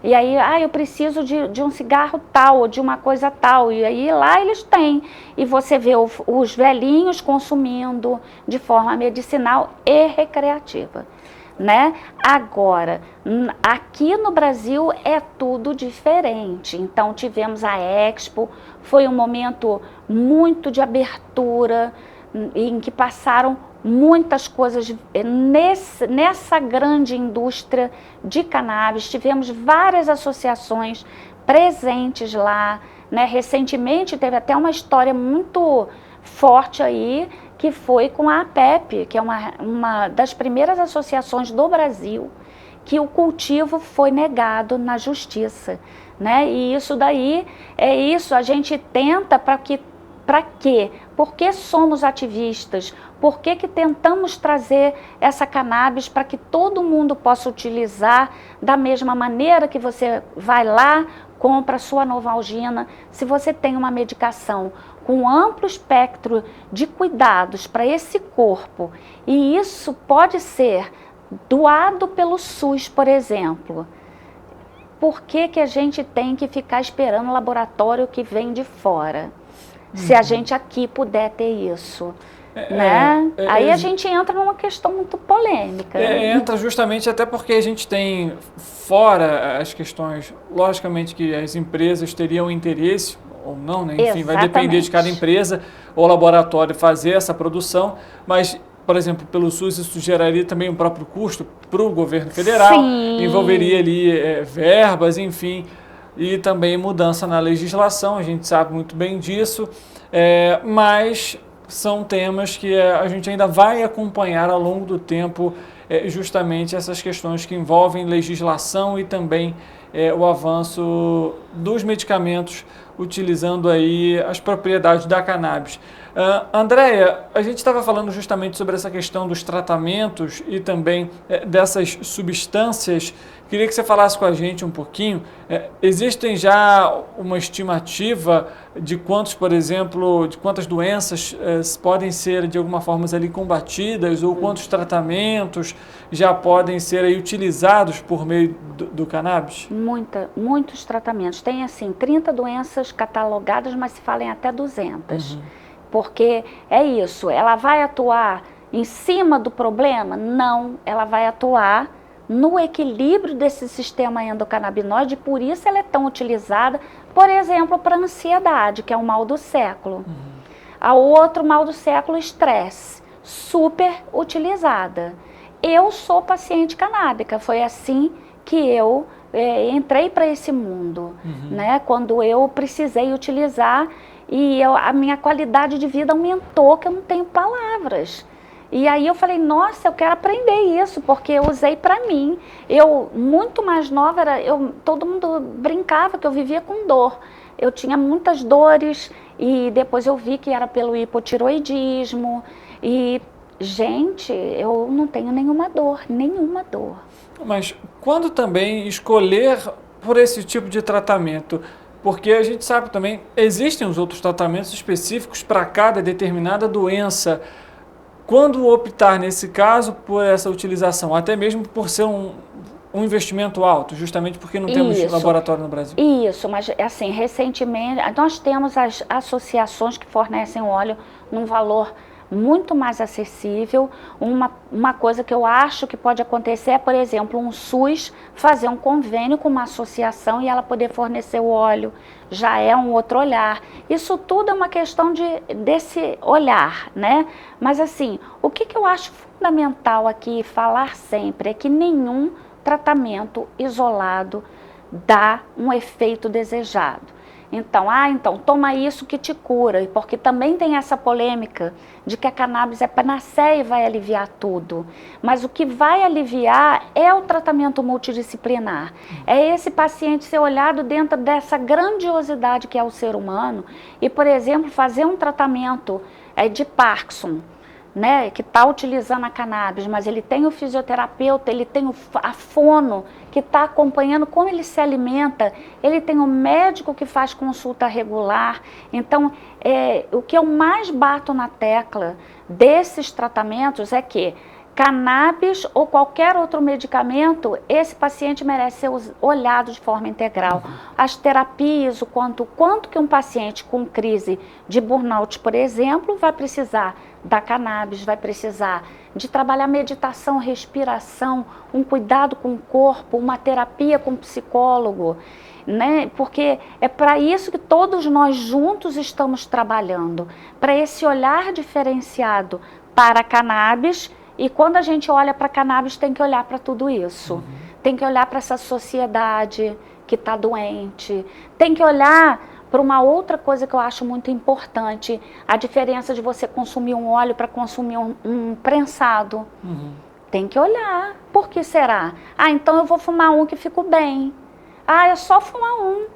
E aí, eu preciso de um cigarro tal, ou de uma coisa tal. E aí lá eles têm. E você vê os velhinhos consumindo de forma medicinal e recreativa, né? Agora, aqui no Brasil é tudo diferente. Então tivemos a Expo, foi um momento muito de abertura, em que passaram muitas coisas nessa grande indústria de cannabis. Tivemos várias associações presentes lá, né? Recentemente teve até uma história muito forte aí, que foi com a APEP, que é uma das primeiras associações do Brasil, que o cultivo foi negado na justiça, né? E isso daí a gente tenta para quê? Por que somos ativistas? Por que tentamos trazer essa cannabis para que todo mundo possa utilizar da mesma maneira que você vai lá, compra a sua Novalgina. Se você tem uma medicação com amplo espectro de cuidados para esse corpo, e isso pode ser doado pelo SUS, por exemplo, por que a gente tem que ficar esperando o laboratório que vem de fora? Se a gente aqui puder ter isso. Né? Aí a gente entra numa questão muito polêmica. Entra justamente até porque a gente tem, fora as questões, logicamente que as empresas teriam interesse ou não, né? Enfim, vai depender de cada empresa ou laboratório fazer essa produção, mas, por exemplo, pelo SUS isso geraria também um próprio custo para o governo federal, envolveria ali verbas, enfim, e também mudança na legislação, a gente sabe muito bem disso, mas são temas que a gente ainda vai acompanhar ao longo do tempo, justamente essas questões que envolvem legislação e também o avanço dos medicamentos utilizando aí as propriedades da cannabis. Andréia, a gente estava falando justamente sobre essa questão dos tratamentos e também dessas substâncias. Queria que você falasse com a gente um pouquinho. Existem já uma estimativa de quantos, por exemplo, de quantas doenças podem ser de alguma forma ali combatidas ou quantos tratamentos já podem ser aí utilizados por meio do cannabis? Muitos tratamentos. Tem assim 30 doenças catalogadas, mas se fala em até 200. Porque é isso, ela vai atuar em cima do problema? Não, ela vai atuar no equilíbrio desse sistema endocannabinoide, por isso ela é tão utilizada, por exemplo, para ansiedade, que é o mal do século. A outro mal do século, estresse, super utilizada. Eu sou paciente canábica, foi assim que eu entrei para esse mundo, né? Quando eu precisei utilizar e a minha qualidade de vida aumentou, que eu não tenho palavras. E aí eu falei, nossa, eu quero aprender isso, porque eu usei para mim. Eu, muito mais nova, todo mundo brincava que eu vivia com dor. Eu tinha muitas dores e depois eu vi que era pelo hipotiroidismo. E, gente, eu não tenho nenhuma dor. Mas quando também escolher por esse tipo de tratamento? Porque a gente sabe também, existem os outros tratamentos específicos para cada determinada doença. Quando optar, nesse caso, por essa utilização, até mesmo por ser um investimento alto, justamente porque não temos laboratório no Brasil? Isso, mas assim, recentemente, nós temos as associações que fornecem óleo num valor muito mais acessível. Uma coisa que eu acho que pode acontecer é, por exemplo, um SUS fazer um convênio com uma associação e ela poder fornecer o óleo. Já é um outro olhar. Isso tudo é uma questão desse olhar, né? Mas assim, o que eu acho fundamental aqui falar sempre é que nenhum tratamento isolado dá um efeito desejado. Então, toma isso que te cura, porque também tem essa polêmica de que a cannabis é panaceia e vai aliviar tudo. Mas o que vai aliviar é o tratamento multidisciplinar. É esse paciente ser olhado dentro dessa grandiosidade que é o ser humano e, por exemplo, fazer um tratamento de Parkinson, né, que está utilizando a cannabis, mas ele tem o fisioterapeuta, ele tem a fono que está acompanhando como ele se alimenta, ele tem o médico que faz consulta regular. Então, o que eu mais bato na tecla desses tratamentos é que cannabis ou qualquer outro medicamento, esse paciente merece ser olhado de forma integral. As terapias, o quanto que um paciente com crise de burnout, por exemplo, vai precisar da cannabis, vai precisar de trabalhar meditação, respiração, um cuidado com o corpo, uma terapia com psicólogo, né? Porque é para isso que todos nós juntos estamos trabalhando, para esse olhar diferenciado para a cannabis. E quando a gente olha para a cannabis, tem que olhar para tudo isso. Tem que olhar para essa sociedade que está doente. Tem que olhar para uma outra coisa que eu acho muito importante. A diferença de você consumir um óleo para consumir um prensado. Tem que olhar. Por que será? Então eu vou fumar um que fico bem. É só fumar um.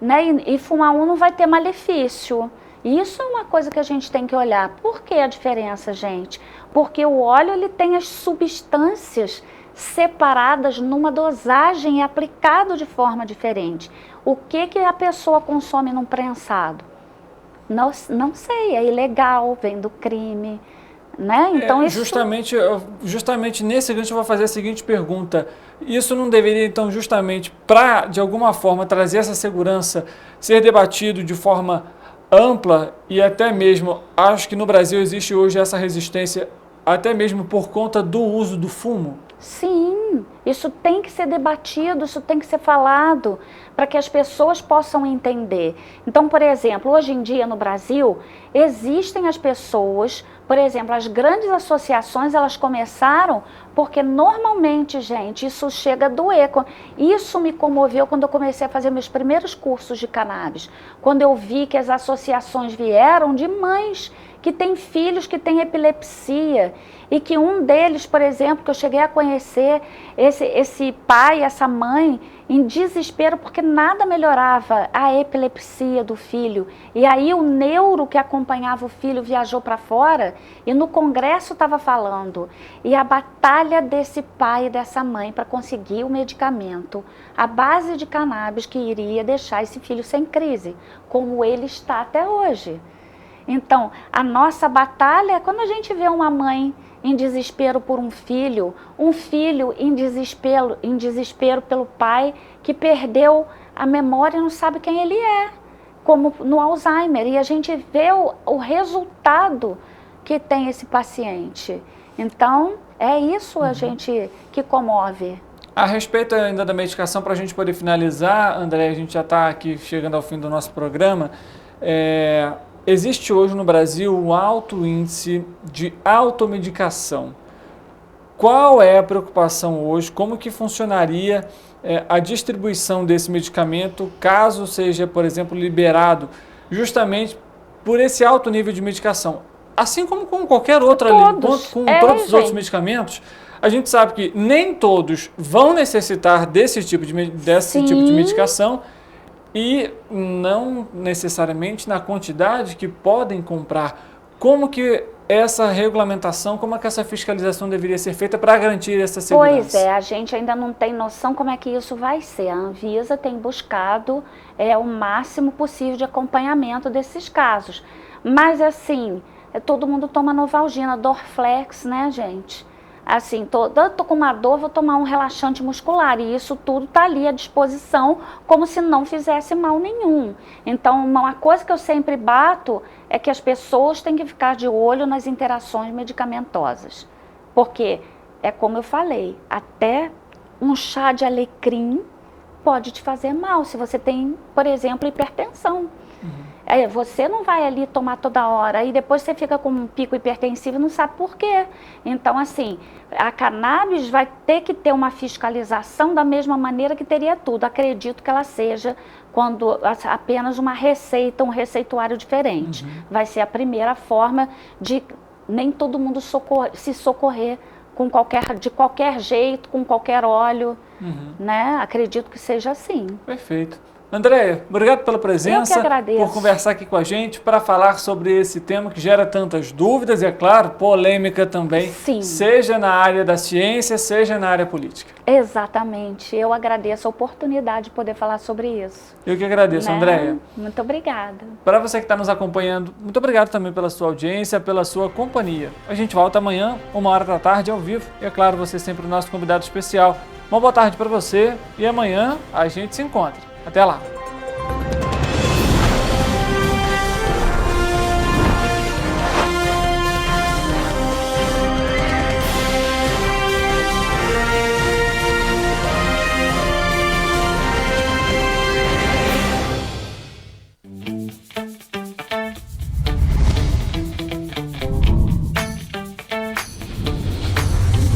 Né? E fumar um não vai ter malefício. Isso é uma coisa que a gente tem que olhar. Por que a diferença, gente? Porque o óleo ele tem as substâncias separadas numa dosagem e aplicado de forma diferente. O que a pessoa consome num prensado? Não sei, é ilegal, vem do crime, né? Então isso... Justamente nesse gancho eu vou fazer a seguinte pergunta. Isso não deveria, então, justamente para, de alguma forma, trazer essa segurança, ser debatido de forma ampla e até mesmo, acho que no Brasil existe hoje essa resistência, até mesmo por conta do uso do fumo? Sim, isso tem que ser debatido, isso tem que ser falado, para que as pessoas possam entender. Então, por exemplo, hoje em dia no Brasil, existem as pessoas, por exemplo, as grandes associações, elas começaram porque normalmente, gente, isso chega a doer. Isso me comoveu quando eu comecei a fazer meus primeiros cursos de cannabis, quando eu vi que as associações vieram de mães que têm filhos que têm epilepsia e que um deles, por exemplo, que eu cheguei a conhecer, esse pai, essa mãe, em desespero porque nada melhorava a epilepsia do filho. E aí o neuro que acompanhava o filho viajou para fora e no congresso estava falando. E a batalha desse pai e dessa mãe para conseguir o medicamento, a base de cannabis que iria deixar esse filho sem crise, como ele está até hoje. Então, a nossa batalha é quando a gente vê uma mãe em desespero por um filho em desespero pelo pai que perdeu a memória e não sabe quem ele é, como no Alzheimer. E a gente vê o resultado que tem esse paciente. Então, é isso a gente que comove. A respeito ainda da medicação, para a gente poder finalizar, André, a gente já está aqui chegando ao fim do nosso programa. Existe hoje no Brasil um alto índice de automedicação. Qual é a preocupação hoje? Como que funcionaria a distribuição desse medicamento, caso seja, por exemplo, liberado, justamente por esse alto nível de medicação? Assim como com qualquer outra, todos os outros medicamentos, a gente sabe que nem todos vão necessitar desse tipo de medicação, e não necessariamente na quantidade que podem comprar. Como que essa regulamentação, como é que essa fiscalização deveria ser feita para garantir essa segurança? Pois é, a gente ainda não tem noção como é que isso vai ser. A Anvisa tem buscado o máximo possível de acompanhamento desses casos. Mas assim, todo mundo toma Novalgina, Dorflex, né, gente? Assim, tô com uma dor, vou tomar um relaxante muscular, e isso tudo está ali à disposição, como se não fizesse mal nenhum. Então, uma coisa que eu sempre bato é que as pessoas têm que ficar de olho nas interações medicamentosas. Porque, é como eu falei, até um chá de alecrim pode te fazer mal, se você tem, por exemplo, hipertensão. Você não vai ali tomar toda hora e depois você fica com um pico hipertensivo e não sabe por quê. Então, assim, a cannabis vai ter que ter uma fiscalização da mesma maneira que teria tudo. Acredito que ela seja quando apenas uma receita, um receituário diferente. Vai ser a primeira forma de nem todo mundo se socorrer de qualquer jeito, com qualquer óleo, né? Acredito que seja assim. Perfeito. Andréia, obrigado pela presença, por conversar aqui com a gente, para falar sobre esse tema que gera tantas dúvidas e, é claro, polêmica também, seja na área da ciência, seja na área política. Exatamente. Eu agradeço a oportunidade de poder falar sobre isso. Eu que agradeço, Andréia. Muito obrigada. Para você que está nos acompanhando, muito obrigado também pela sua audiência, pela sua companhia. A gente volta amanhã, 13h, ao vivo, e, é claro, você sempre o nosso convidado especial. Uma boa tarde para você e amanhã a gente se encontra. Até lá!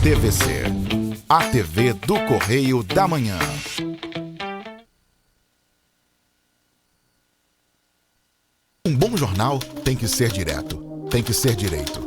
TVC, a TV do Correio da Manhã. Um bom jornal tem que ser direto, tem que ser direito.